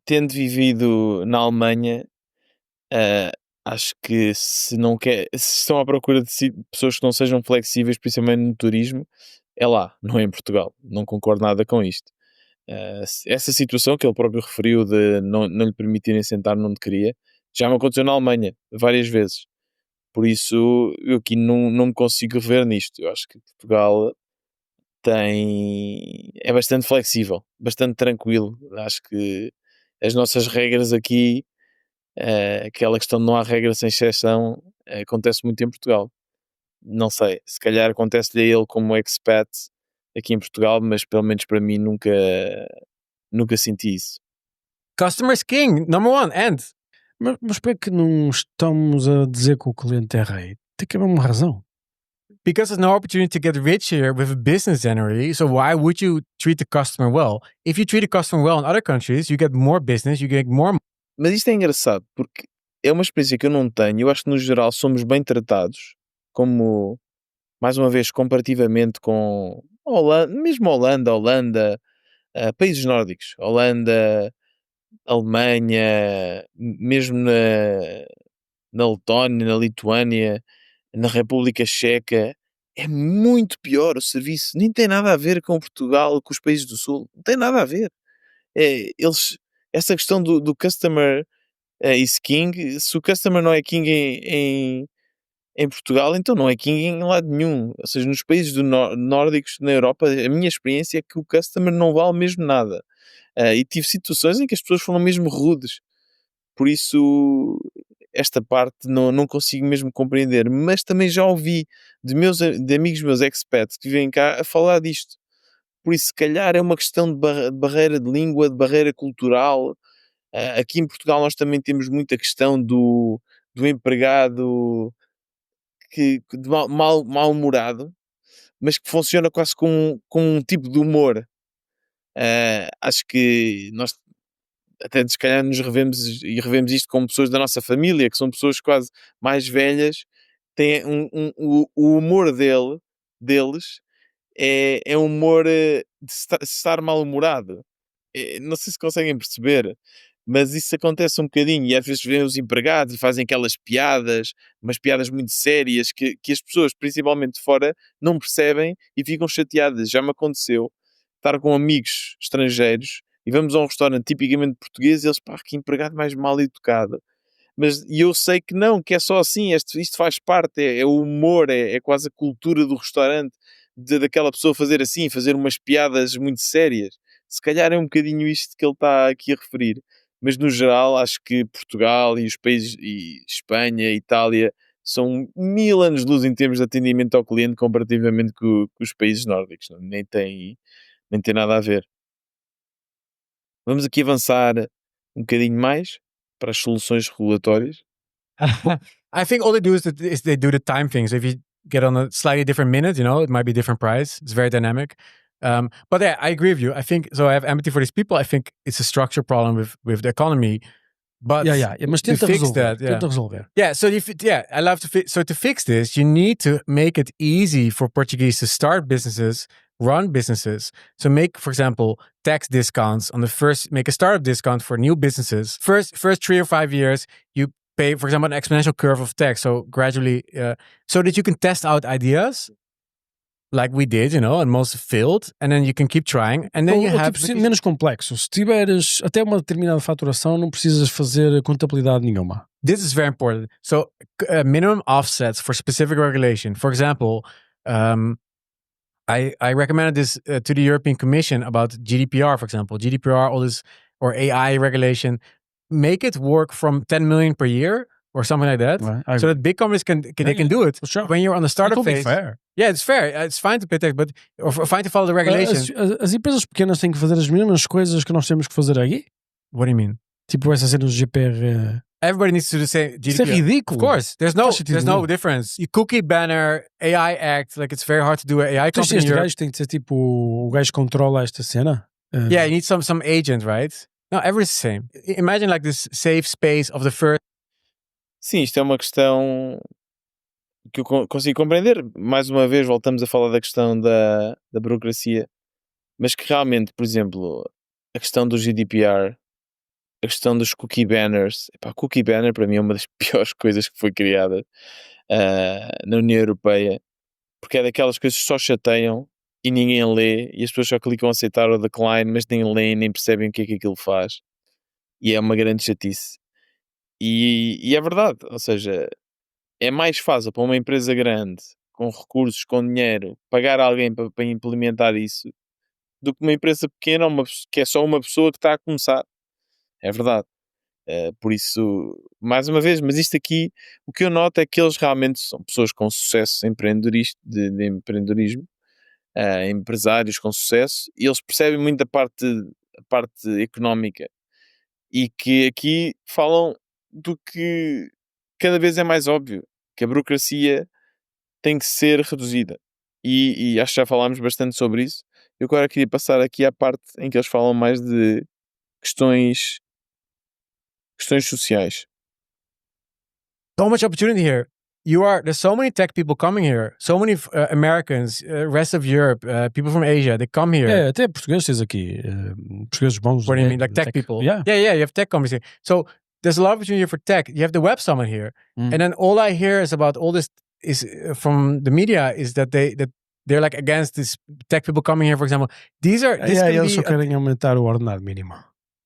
A: tendo vivido na Alemanha, acho que se estão à procura de pessoas que não sejam flexíveis, principalmente no turismo, é lá, não é em Portugal. Não concordo nada com isto. Essa situação que ele próprio referiu de não lhe permitirem sentar onde queria, já me aconteceu na Alemanha várias vezes. Por isso, eu aqui não me consigo rever nisto. Eu acho que Portugal é bastante flexível, bastante tranquilo. Acho que as nossas regras aqui, aquela questão de não há regra sem exceção, acontece muito em Portugal. Não sei, se calhar acontece-lhe a ele como expat aqui em Portugal, mas pelo menos para mim nunca senti isso.
B: Customers king, number one, end.
C: Mas para que não estamos a dizer que o cliente é rei? Tem que haver uma razão.
B: Because there's no opportunity to get rich here with a business generally. So why would you treat the customer well? If you treat the customer well in other countries, you get more business, you get more.
A: Mas isto é engraçado, porque é uma experiência que eu não tenho. Eu acho que no geral somos bem tratados, como, mais uma vez, comparativamente com Holanda, mesmo Holanda, países nórdicos, Holanda, Alemanha, mesmo na Letónia, na Lituânia, na República Checa, é muito pior o serviço. Nem tem nada a ver com Portugal, com os países do Sul. Não tem nada a ver. Essa questão do customer is king, se o customer não é king em Portugal, então não é king em lado nenhum. Ou seja, nos países nórdicos, na Europa, a minha experiência é que o customer não vale mesmo nada. E tive situações em que as pessoas foram mesmo rudes. Por isso, esta parte não consigo mesmo compreender. Mas também já ouvi de amigos meus expats que vivem cá a falar disto. Por isso, se calhar é uma questão de barreira de língua, de barreira cultural. Aqui em Portugal nós também temos muita questão do empregado de mal-humorado, mas que funciona quase com um tipo de humor. Acho que nós até se calhar nos revemos isto com pessoas da nossa família, que são pessoas quase mais velhas, têm o humor deles é um humor de estar mal-humorado. Não sei se conseguem perceber, mas isso acontece um bocadinho e às vezes vêm os empregados e fazem aquelas piadas, umas piadas muito sérias que as pessoas, principalmente de fora, não percebem e ficam chateadas. Já me aconteceu estar com amigos estrangeiros e vamos a um restaurante tipicamente português e eles, pá, que empregado mais mal educado. E eu sei que não, que é só assim, isto faz parte, é o humor, é quase a cultura do restaurante, daquela pessoa fazer assim, fazer umas piadas muito sérias. Se calhar é um bocadinho isto que ele está aqui a referir. Mas no geral, acho que Portugal e os países, e Espanha, Itália, são 1000 anos de luz em termos de atendimento ao cliente comparativamente com os países nórdicos. Nem tem nada a ver. Vamos aqui avançar um bocadinho mais para as soluções regulatórias.
B: I think all they do is they do the time thing. So if you get on a slightly different minute, it might be a different price. It's very dynamic. But yeah, I agree with you. I think so. I have empathy for these people. I think it's a structure problem with the economy. But
C: Mas tenta
B: fix
C: resolver.
B: that,
C: Tenta resolver.
B: Yeah. So I love to fix. So to fix this, you need to make it easy for Portuguese to start businesses, run businesses. So make, for example, tax discounts on make a startup discount for new businesses. First 3 or 5 years, you pay, for example, an exponential curve of tax. So gradually, so that you can test out ideas like we did, and most failed, and then you can keep trying, and then you have...
C: menos complexo. Se tiveres até uma determinada faturação, não precisas fazer contabilidade nenhuma.
B: This is very important. So minimum offsets for specific regulation. For example, I recommended this to the European Commission about GDPR, for example. GDPR, all this, or AI regulation, make it work from 10 million per year or something like that, so that big companies can do it.
C: Sure.
B: When you're on the startup phase,
C: fair.
B: Yeah, it's fair. It's fine to pay tax, but or fine to follow the regulation.
C: As empresas pequenas têm que fazer as mesmas coisas que nós temos que fazer aqui.
B: What do you mean?
C: Tipo essa cena do GPR.
B: Everybody needs to do the same. GDPR.
C: Isso é ridículo.
B: Of course, there's no difference. You cookie banner, AI Act, like it's very hard to do an AI company.
C: Este gajo tem que ser tipo o gajo que controla esta cena.
B: Yeah, you need some agent, right? No, everything's the same. Imagine like this safe space of the first.
A: Sim, isto é uma questão que eu consigo compreender. Mais uma vez voltamos a falar da questão da burocracia, mas que realmente, por exemplo, a questão do GDPR a questão dos cookie banners. Epá, cookie banner para mim é uma das piores coisas que foi criada na União Europeia, porque é daquelas coisas que só chateiam e ninguém lê, e as pessoas só clicam aceitar ou decline, mas nem leem, nem percebem o que é que aquilo faz, e é uma grande chatice. E é verdade, ou seja, é mais fácil para uma empresa grande, com recursos, com dinheiro, pagar alguém para implementar isso, do que uma empresa pequena, que é só uma pessoa que está a começar. É verdade. Por isso, mais uma vez, mas isto aqui, o que eu noto é que eles realmente são pessoas com sucesso de empreendedorismo, empresários com sucesso, e eles percebem muito a parte económica, e que aqui falam do que cada vez é mais óbvio, que a burocracia tem que ser reduzida. E acho que já falámos bastante sobre isso. Eu agora queria passar aqui à parte em que eles falam mais de questões sociais.
B: So much opportunity here. There's so many tech people coming here. So many Americans, rest of Europe, people from Asia, they come here.
C: É, até portugueses tens aqui. Portugueses bons.
B: What do you mean? Like tech people?
C: Yeah.
B: You have tech companies here. So there's a lot of opportunity here for tech. You have the Web Summit here. And then all I hear is about all this is from the media is that they're like against this tech people coming here, for example. This
C: Eles só querem aumentar o ordenado mínimo.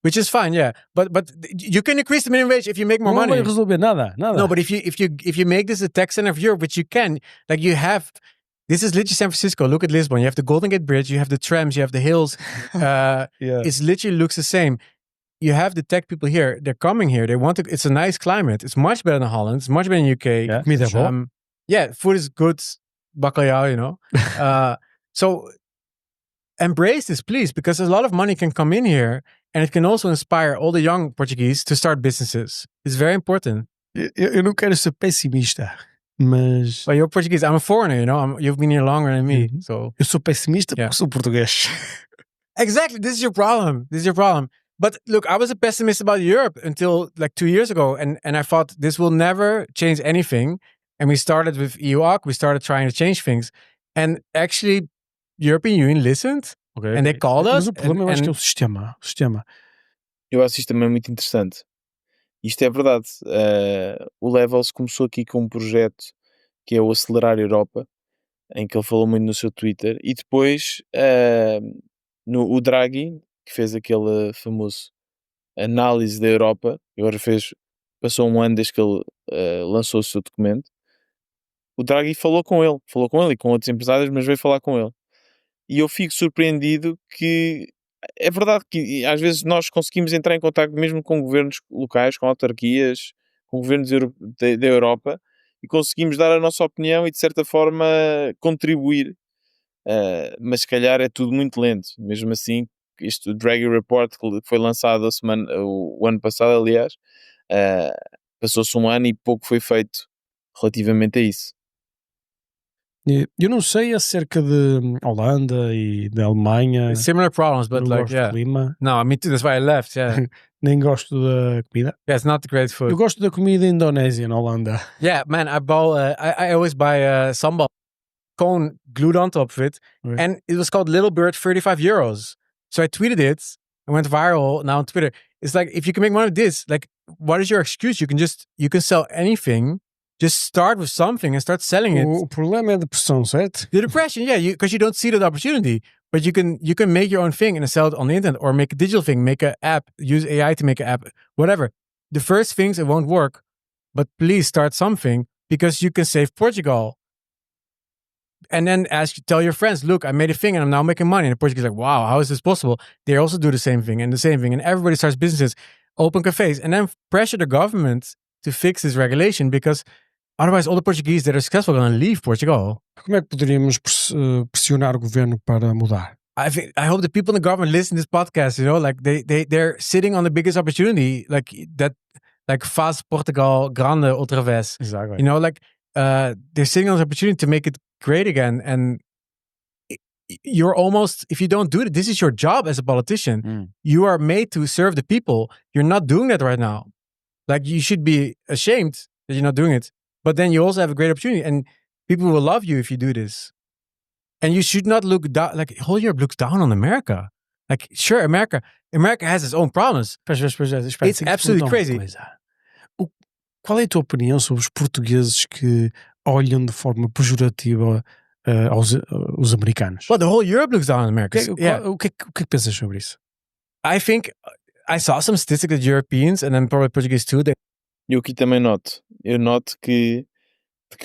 B: which is fine, yeah. But you can increase the minimum wage if you make more money.
C: Não vai resolver nada.
B: No, but if you make this a tech center of Europe, which you can, like you have, this is literally San Francisco. Look at Lisbon. You have the Golden Gate Bridge. You have the trams. You have the hills. It literally looks the same. You have the tech people here. They're coming here. They want to. It's a nice climate. It's much better than Holland. It's much better than UK.
C: Yeah, comida é boa.
B: Yeah, food is good. Bacalhau, you know. So embrace this, please, because a lot of money can come in here. And it can also inspire all the young Portuguese to start businesses. It's very important.
C: Eu não quero ser pessimista, mas...
B: But you're Portuguese. I'm a foreigner, you know. You've been here longer than me, so...
C: Eu sou pessimista porque sou português.
B: Exactly. This is your problem. But look, I was a pessimist about Europe until like 2 years ago. And I thought this will never change anything. And we started with EUAC. We started trying to change things. And actually, European Union listened.
C: Okay.
B: And they called us.
C: Mas o problema eu acho que é o sistema.
A: Eu acho isto também muito interessante. Isto é verdade. O Levels começou aqui com um projeto que é o Acelerar Europa, em que ele falou muito no seu Twitter, e depois o Draghi, que fez aquele famoso análise da Europa, agora passou um ano desde que ele lançou o seu documento. O Draghi falou com ele e com outros empresários, mas veio falar com ele. E eu fico surpreendido que é verdade que às vezes nós conseguimos entrar em contato mesmo com governos locais, com autarquias, com governos da Europa, e conseguimos dar a nossa opinião e de certa forma contribuir, mas se calhar é tudo muito lento. Mesmo assim, este Draghi Report que foi lançado o ano passado, aliás, passou-se um ano e pouco foi feito relativamente a isso.
C: Eu não sei acerca de Holanda e da Alemanha.
B: Similar problems, but like, yeah.
C: Clima.
B: No, me too. That's why I left, yeah.
C: Nem gosto da comida.
B: Yeah, it's not the great food.
C: Eu gosto da comida indonésia na Holanda.
B: Yeah, man, I always buy sambal cone glued on top of it.
C: Right.
B: And it was called Little Bird, 35 euros. So I tweeted it. It went viral now on Twitter. It's like, if you can make money with this, like, what is your excuse? You can sell anything. Just start with something and start selling it.
C: O problema é a depressão, certo?
B: The depression, yeah, because you don't see that opportunity. But you can make your own thing and sell it on the internet, or make a digital thing, make an app, use AI to make an app, whatever. The first things, it won't work, but please start something because you can save Portugal. And then tell your friends, look, I made a thing and I'm now making money. And the Portuguese are like, wow, how is this possible? They also do the same thing. And everybody starts businesses, open cafes, and then pressure the government to fix this regulation, because otherwise all the Portuguese that are successful are going to leave Portugal.
C: Como é que poderíamos pressionar o governo para mudar?
B: I hope the people in the government listen to this podcast, you know, like they're sitting on the biggest opportunity, like that, like faz Portugal grande outra vez.
C: Exactly.
B: You know, like they're sitting on the opportunity to make it great again. And you're almost, if you don't do it, this is your job as a politician. You are made to serve the people. You're not doing that right now. Like, you should be ashamed that you're not doing it. But then you also have a great opportunity, and people will love you if you do this. And you should not look down, like, whole Europe looks down on America. Like, sure, America has its own problems.
C: Espera,
B: It's
C: tenho que te
B: absolutely
C: perguntar uma
B: crazy.
C: coisa. Qual é a tua opinião sobre os portugueses que olham de forma pejorativa os americanos?
B: Well, the whole Europe looks down on America.
C: O que é que pensas sobre isso?
B: I think I saw some statistics that Europeans and then probably Portuguese too.
A: Eu aqui também noto. Eu noto que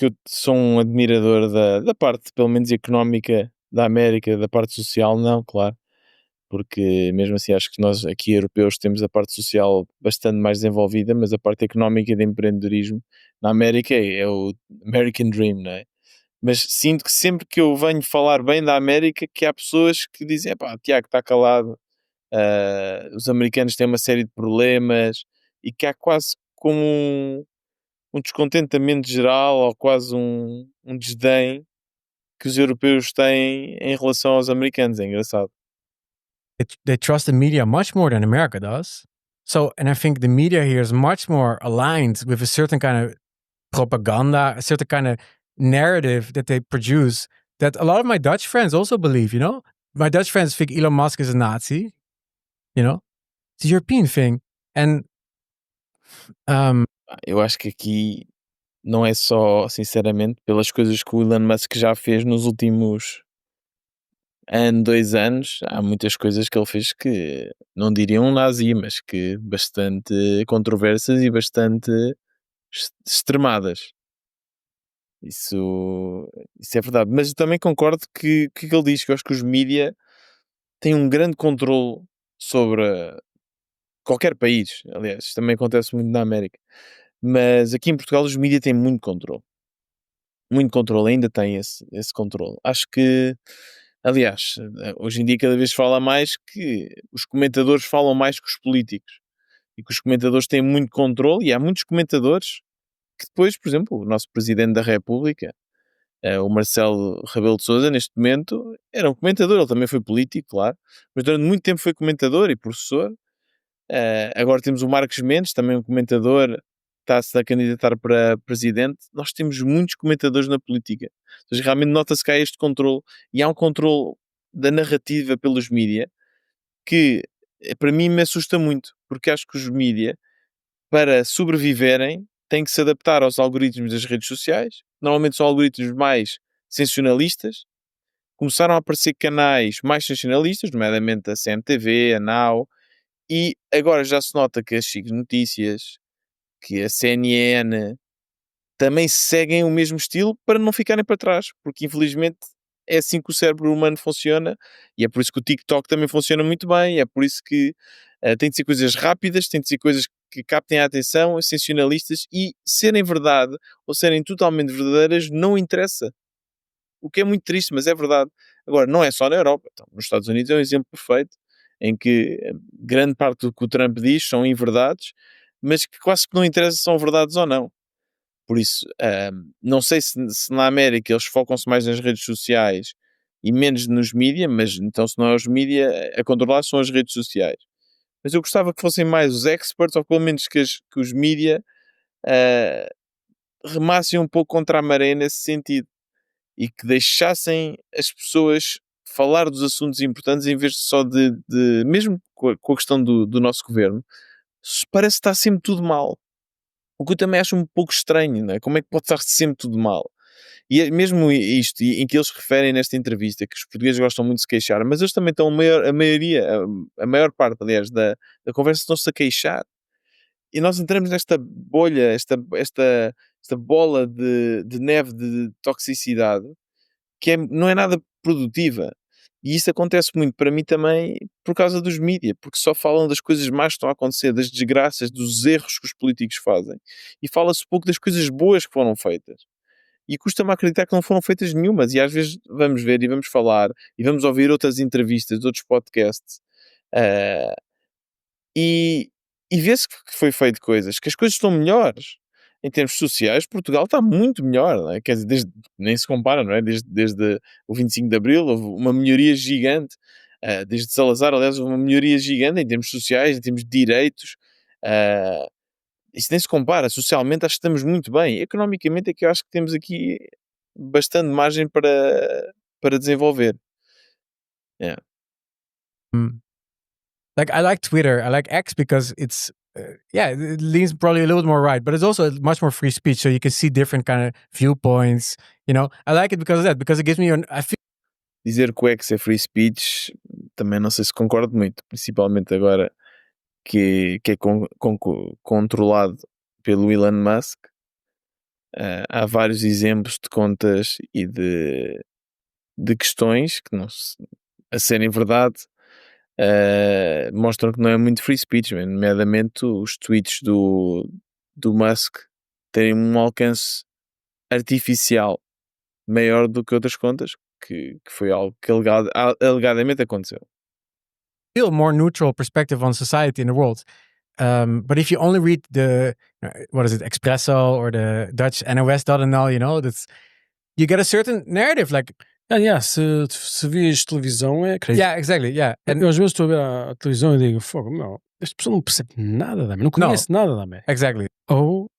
A: eu sou um admirador da parte, pelo menos económica, da América, da parte social, não, claro. Porque mesmo assim acho que nós aqui europeus temos a parte social bastante mais desenvolvida, mas a parte económica e de empreendedorismo na América é o American Dream, não é? Mas sinto que sempre que eu venho falar bem da América, que há pessoas que dizem, pá, Tiago, está calado, os americanos têm uma série de problemas, e que há quase como um descontentamento geral, ou quase um desdém que os europeus têm em relação aos americanos. É engraçado.
B: They trust the media much more than America does. So, and I think the media here is much more aligned with a certain kind of propaganda, a certain kind of narrative that they produce that a lot of my Dutch friends also believe, you know? My Dutch friends think Elon Musk is a Nazi, you know? It's a European thing. And
A: Eu acho que aqui não é só, sinceramente, pelas coisas que o Elon Musk já fez nos últimos 2 anos. Há muitas coisas que ele fez que não diriam um nazi, mas que bastante controversas e bastante extremadas. Isso é verdade. Mas eu também concordo que ele diz, que eu acho que os mídia têm um grande controle sobre qualquer país. Aliás, isto também acontece muito na América. Mas aqui em Portugal os mídia têm muito controle. Muito controle, ainda tem esse controle. Acho que, aliás, hoje em dia cada vez fala mais que os comentadores falam mais que os políticos. E que os comentadores têm muito controle, e há muitos comentadores que depois, por exemplo, o nosso Presidente da República, o Marcelo Rebelo de Sousa, neste momento, era um comentador. Ele também foi político, claro, mas durante muito tempo foi comentador e professor. Agora temos o Marcos Mendes, também um comentador, está-se a candidatar para presidente. Nós temos muitos comentadores na política. Ou seja, realmente nota-se que há este controle, e há um controle da narrativa pelos mídia que, para mim, me assusta muito, porque acho que os mídia, para sobreviverem, têm que se adaptar aos algoritmos das redes sociais. Normalmente são algoritmos mais sensacionalistas. Começaram a aparecer canais mais sensacionalistas, nomeadamente a CMTV, a NOW, e agora já se nota que as SIC Notícias, que a CNN, também seguem o mesmo estilo para não ficarem para trás, porque infelizmente é assim que o cérebro humano funciona, e é por isso que o TikTok também funciona muito bem, é por isso que tem de ser coisas rápidas, tem de ser coisas que captem a atenção, sensacionalistas, e serem verdade ou serem totalmente verdadeiras não interessa. O que é muito triste, mas é verdade. Agora, não é só na Europa. Então, nos Estados Unidos é um exemplo perfeito, em que grande parte do que o Trump diz são inverdades, mas que quase que não interessa se são verdades ou não. Por isso, não sei se na América eles focam-se mais nas redes sociais e menos nos mídia, mas então se não é os mídia a controlar, são as redes sociais. Mas eu gostava que fossem mais os experts, ou pelo menos que os mídia remassem um pouco contra a maré nesse sentido, e que deixassem as pessoas falar dos assuntos importantes em vez só mesmo com a questão do nosso governo, parece que está sempre tudo mal. O que eu também acho um pouco estranho, não é? Como é que pode estar sempre tudo mal? E é mesmo isto, em que eles referem nesta entrevista, que os portugueses gostam muito de se queixar, mas eles também estão, a maior parte, aliás, da conversa, estão-se a queixar. E nós entramos nesta bolha, esta bola de neve de toxicidade, que não é nada produtiva. E isso acontece muito para mim também por causa dos mídias, porque só falam das coisas más que estão a acontecer, das desgraças, dos erros que os políticos fazem. E fala-se pouco das coisas boas que foram feitas. E custa-me acreditar que não foram feitas nenhumas. E às vezes vamos ver e vamos falar e vamos ouvir outras entrevistas, outros podcasts, ah, e, vê-se que foi feito coisas, que as coisas estão melhores. Em termos sociais, Portugal está muito melhor, não é? Quer dizer, nem se compara, não é? Desde o 25 de Abril houve uma melhoria gigante. Desde Salazar, aliás, houve uma melhoria gigante em termos sociais, em termos de direitos. Uh, Isso nem se compara. Socialmente acho que estamos muito bem. Economicamente é que eu acho que temos aqui bastante margem para desenvolver. Yeah.
B: like I like Twitter, I like X because it's it leans probably a little bit more right, but it's also much more free speech, so you can see different kind of viewpoints. I like it because of that, because it gives me I feel
A: Dizer que o X é free speech, também não sei se concordo muito, principalmente agora que é controlado pelo Elon Musk. Há vários exemplos de contas e de questões que, não a serem verdade, mostram que não é muito free speech, nomeadamente os tweets do Musk terem um alcance artificial maior do que outras contas, que foi algo que alegadamente aconteceu.
B: a more neutral perspective on society in the world. But if you only read the what is it, Expresso or the Dutch NOS.nl, you get a certain narrative. Like,
C: se vês televisão é crazy.
B: yeah, exactly, yeah.
C: Eu às vezes estou a ver a televisão e digo, fogo, meu, esta pessoa não percebe nada da América, não conhece nada da América.
B: Exactly.
C: Ou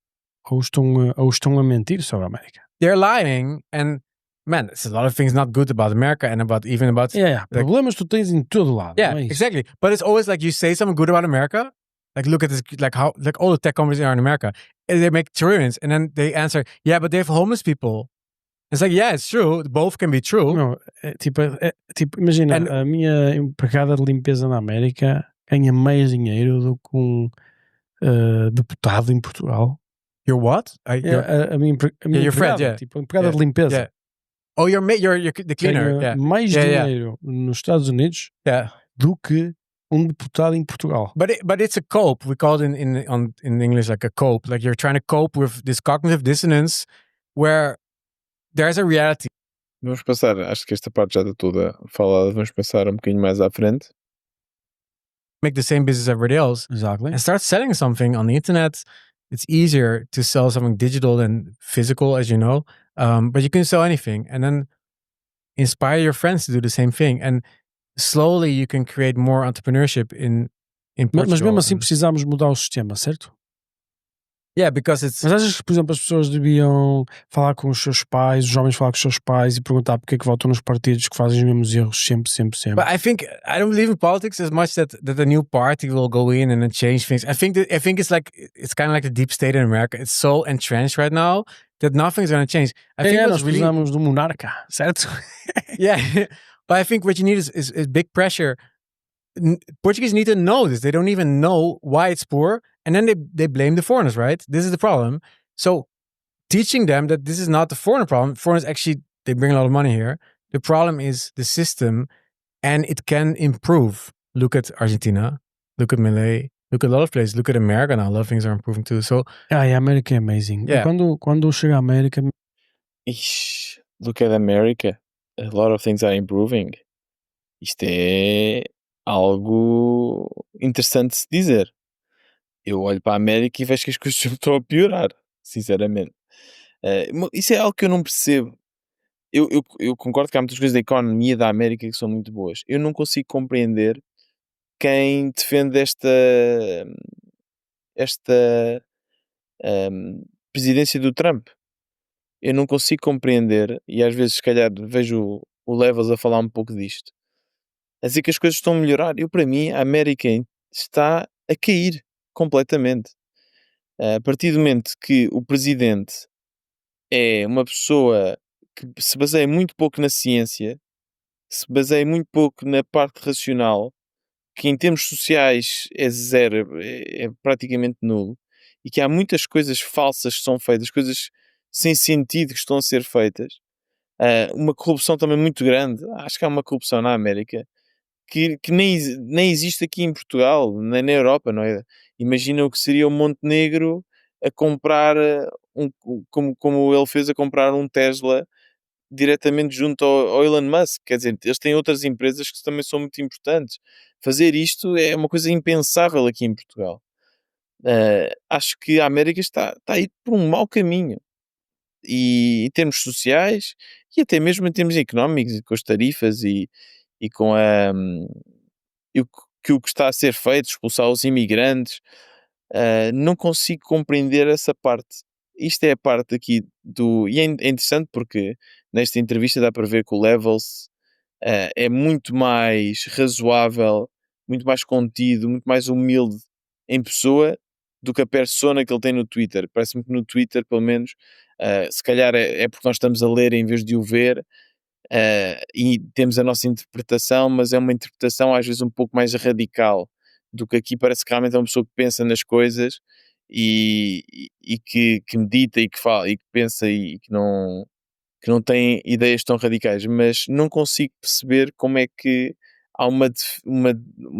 C: estão a mentir sobre a América.
B: They're lying, and man, there's a lot of things not good about America and about
C: like, problemas tu tens em todo lado.
B: Yeah, exactly. But it's always like you say something good about America, like look at this, like how like all the tech companies are in America, and they make trillions, and then they answer, yeah, but they have homeless people. It's like, yeah, it's true. Both can be true.
C: Não, tipo, imagina, a minha empregada de limpeza na América ganha mais dinheiro do que um deputado em Portugal.
B: Your what?
C: A minha
B: your friend,
C: empregada, tipo, empregada de limpeza.
B: Yeah. Oh, you're the cleaner.
C: Ganha mais dinheiro nos Estados Unidos do que um deputado em Portugal.
B: But it's a cope. We call it in English like a cope. Like you're trying to cope with this cognitive dissonance where there's a reality.
A: Vamos passar, acho que esta parte já está toda falada, vamos passar um bocadinho mais à frente.
B: Make the same business as everybody else.
C: Exactly.
B: And start selling something on the internet. It's easier to sell something digital than physical, as you know. But you can sell anything and then inspire your friends to do the same thing. And slowly you can create more entrepreneurship in Portugal.
C: Mas mesmo assim precisamos mudar o sistema, certo?
B: Yeah, because it's...
C: Mas achas que, por exemplo, as pessoas deviam falar com os seus pais, os jovens falar com os seus pais e perguntar porque é que votam nos partidos que fazem os mesmos erros sempre?
B: But I don't believe in politics as much that a new party will go in and then change things. I think it's like, it's kind of like the deep state in America. It's so entrenched right now that nothing's going to change. I think
C: nós precisamos do monarca, certo?
B: Yeah, but I think what you need is big pressure. Portuguese need to know this. They don't even know why it's poor. And then they blame the foreigners, right? This is the problem. So teaching them that this is not the foreigner problem. Foreigners actually, they bring a lot of money here. The problem is the system, and it can improve. Look at Argentina. Look at Malay. Look at a lot of places. Look at America now. A lot of things are improving too. So
C: America é amazing.
B: Yeah.
C: Quando chega a América...
A: Look at America. A lot of things are improving. Isto é algo interessante de se dizer. Eu olho para a América e vejo que as coisas estão a piorar, sinceramente. Isso é algo que eu não percebo. Eu concordo que há muitas coisas da economia da América que são muito boas. Eu não consigo compreender quem defende esta presidência do Trump. Eu não consigo compreender, e às vezes se calhar vejo o Levels a falar um pouco disto, a dizer que as coisas estão a melhorar. Para mim, a América está a cair completamente. A partir do momento que o presidente é uma pessoa que se baseia muito pouco na ciência, se baseia muito pouco na parte racional, que em termos sociais é zero, é praticamente nulo, e que há muitas coisas falsas que são feitas, coisas sem sentido que estão a ser feitas, uma corrupção também muito grande. Acho que há uma corrupção na América que nem existe aqui em Portugal, nem na Europa, não é? Imagina o que seria o Montenegro a comprar, como ele fez, a comprar um Tesla diretamente junto ao Elon Musk. Quer dizer, eles têm outras empresas que também são muito importantes. Fazer isto é uma coisa impensável aqui em Portugal. Acho que a América está a ir por um mau caminho. E em termos sociais e até mesmo em termos económicos, com as tarifas e com o que está a ser feito, expulsar os imigrantes, não consigo compreender essa parte. Isto é a parte aqui e é interessante porque nesta entrevista dá para ver que o Levels é muito mais razoável muito mais contido, muito mais humilde em pessoa do que a persona que ele tem no Twitter. Parece-me que no Twitter, pelo menos, se calhar é porque nós estamos a ler em vez de o ver, e temos a nossa interpretação, mas é uma interpretação às vezes um pouco mais radical do que aqui. Parece que realmente é uma pessoa que pensa nas coisas e que medita e que fala e que pensa e que não tem ideias tão radicais, mas não consigo perceber como é que há uma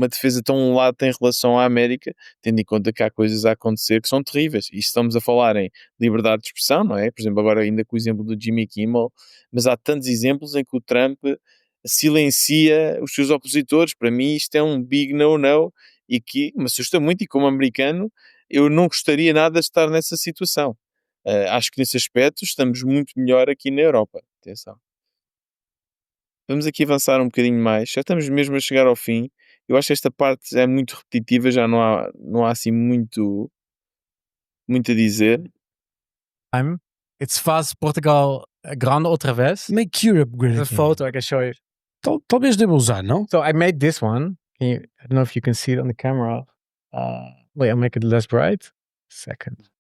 A: defesa tão lata em relação à América, tendo em conta que há coisas a acontecer que são terríveis. E estamos a falar em liberdade de expressão, não é? Por exemplo, agora ainda com o exemplo do Jimmy Kimmel, mas há tantos exemplos em que o Trump silencia os seus opositores. Para mim isto é um big no-no e que me assusta muito, e como americano eu não gostaria nada de estar nessa situação. Acho que nesse aspecto estamos muito melhor aqui na Europa. Atenção. Vamos aqui avançar um bocadinho mais. Já estamos mesmo a chegar ao fim. Eu acho que esta parte é muito repetitiva, já não há assim muito a dizer.
B: It's fast Portugal grande outra vez.
C: Make Europe great
B: There's a
C: again.
B: photo I can show you.
C: Talvez deva usar, não?
B: So I made this one. I don't know if you can see it on the camera. Wait, I'll make it less bright. Second.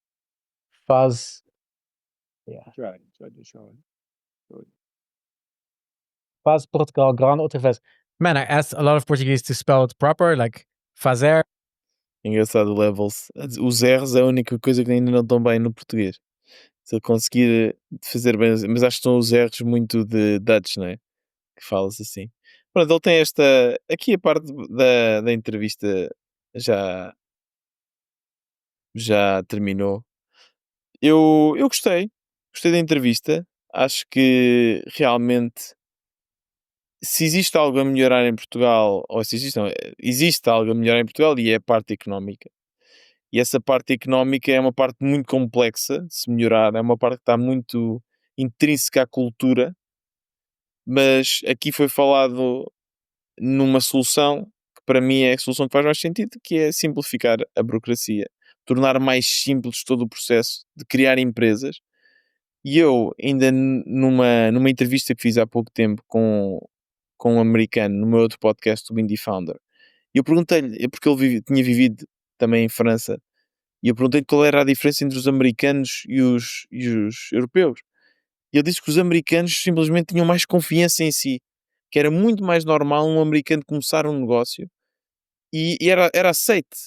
B: Faz. Yeah.
C: Try to show it.
B: Faz Portugal grande outra vez. Man, I asked a lot of Portuguese to spell it proper, like fazer.
A: Engraçado o levels. Os R's é a única coisa que ainda não estão bem no português. Se ele conseguir fazer bem, mas acho que são os R's muito de Dutch, não é? Que falas assim. Pronto, ele tem esta. Aqui a parte da entrevista já terminou. Eu gostei da entrevista. Acho que realmente, se existe algo a melhorar em Portugal, ou se existe, não, existe algo a melhorar em Portugal, e é a parte económica. E essa parte económica é uma parte muito complexa de se melhorar, é uma parte que está muito intrínseca à cultura, mas aqui foi falado numa solução que para mim é a solução que faz mais sentido, que é simplificar a burocracia, tornar mais simples todo o processo de criar empresas. E eu, ainda numa entrevista que fiz há pouco tempo com um americano, no meu outro podcast, o Indie Founder, eu perguntei-lhe, porque ele tinha vivido também em França, e eu perguntei-lhe qual era a diferença entre os americanos e os europeus. E ele disse que os americanos simplesmente tinham mais confiança em si, que era muito mais normal um americano começar um negócio e era aceite.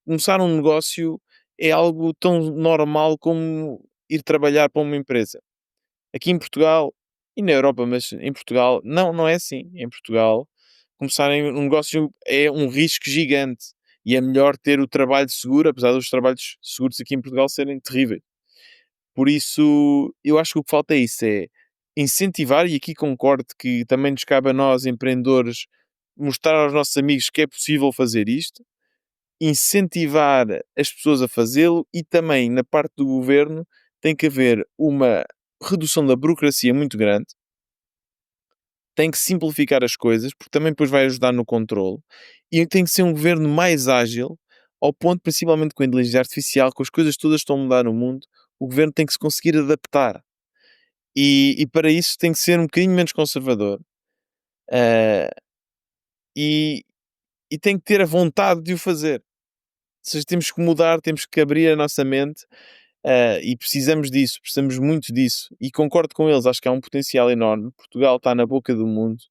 A: Começar um negócio é algo tão normal como ir trabalhar para uma empresa. Aqui em Portugal e na Europa, mas em Portugal não é assim. Em Portugal, começar um negócio é um risco gigante e é melhor ter o trabalho seguro, apesar dos trabalhos seguros aqui em Portugal serem terríveis. Por isso, eu acho que o que falta é isso, é incentivar, e aqui concordo que também nos cabe a nós, empreendedores, mostrar aos nossos amigos que é possível fazer isto, incentivar as pessoas a fazê-lo, e também na parte do governo tem que haver uma redução da burocracia muito grande, tem que simplificar as coisas, porque também depois vai ajudar no controle, e tem que ser um governo mais ágil, ao ponto, principalmente com a inteligência artificial, com as coisas todas que estão a mudar no mundo, o governo tem que se conseguir adaptar. E para isso tem que ser um bocadinho menos conservador. Uh, e, e tem que ter a vontade de o fazer. Ou seja, temos que mudar, temos que abrir a nossa mente, e precisamos disso, precisamos muito disso. E concordo com eles, acho que há um potencial enorme. Portugal está na boca do mundo.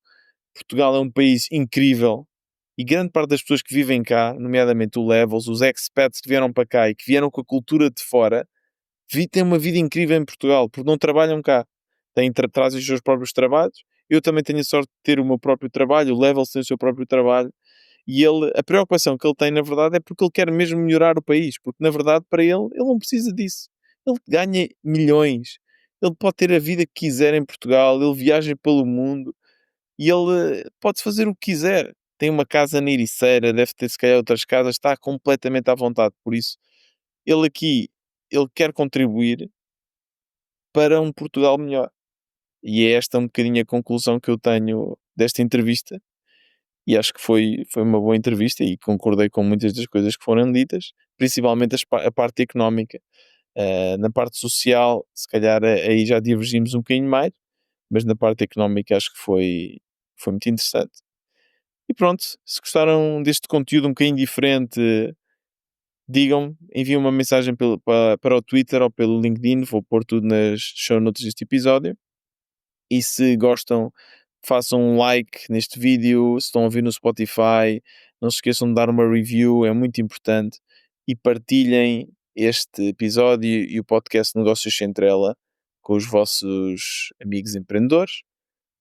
A: Portugal é um país incrível. E grande parte das pessoas que vivem cá, nomeadamente o Levels, os expats que vieram para cá e que vieram com a cultura de fora, têm uma vida incrível em Portugal, porque não trabalham cá. Trazem os seus próprios trabalhos. Eu também tenho a sorte de ter o meu próprio trabalho, o Levels tem o seu próprio trabalho. E a preocupação que ele tem, na verdade, é porque ele quer mesmo melhorar o país. Porque, na verdade, para ele não precisa disso. Ele ganha milhões. Ele pode ter a vida que quiser em Portugal. Ele viaja pelo mundo. E ele pode fazer o que quiser. Tem uma casa na Ericeira, deve ter, se calhar, outras casas. Está completamente à vontade. Por isso, ele aqui, ele quer contribuir para um Portugal melhor. E é esta um bocadinho a conclusão que eu tenho desta entrevista. E acho que foi uma boa entrevista e concordei com muitas das coisas que foram ditas, principalmente a parte económica. Na parte social, se calhar aí já divergimos um bocadinho mais, mas na parte económica acho que foi muito interessante. E pronto, se gostaram deste conteúdo um bocadinho diferente, digam-me, enviem uma mensagem para o Twitter ou pelo LinkedIn, vou pôr tudo nas show notes deste episódio. E se gostam, façam um like neste vídeo, se estão a ouvir no Spotify, não se esqueçam de dar uma review, é muito importante, e partilhem este episódio e o podcast Negócios Sem Trela com os vossos amigos empreendedores.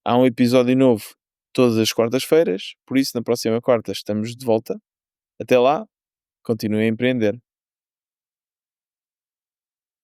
A: Há um episódio novo todas as quartas-feiras, por isso na próxima quarta estamos de volta. Até lá, continuem a empreender.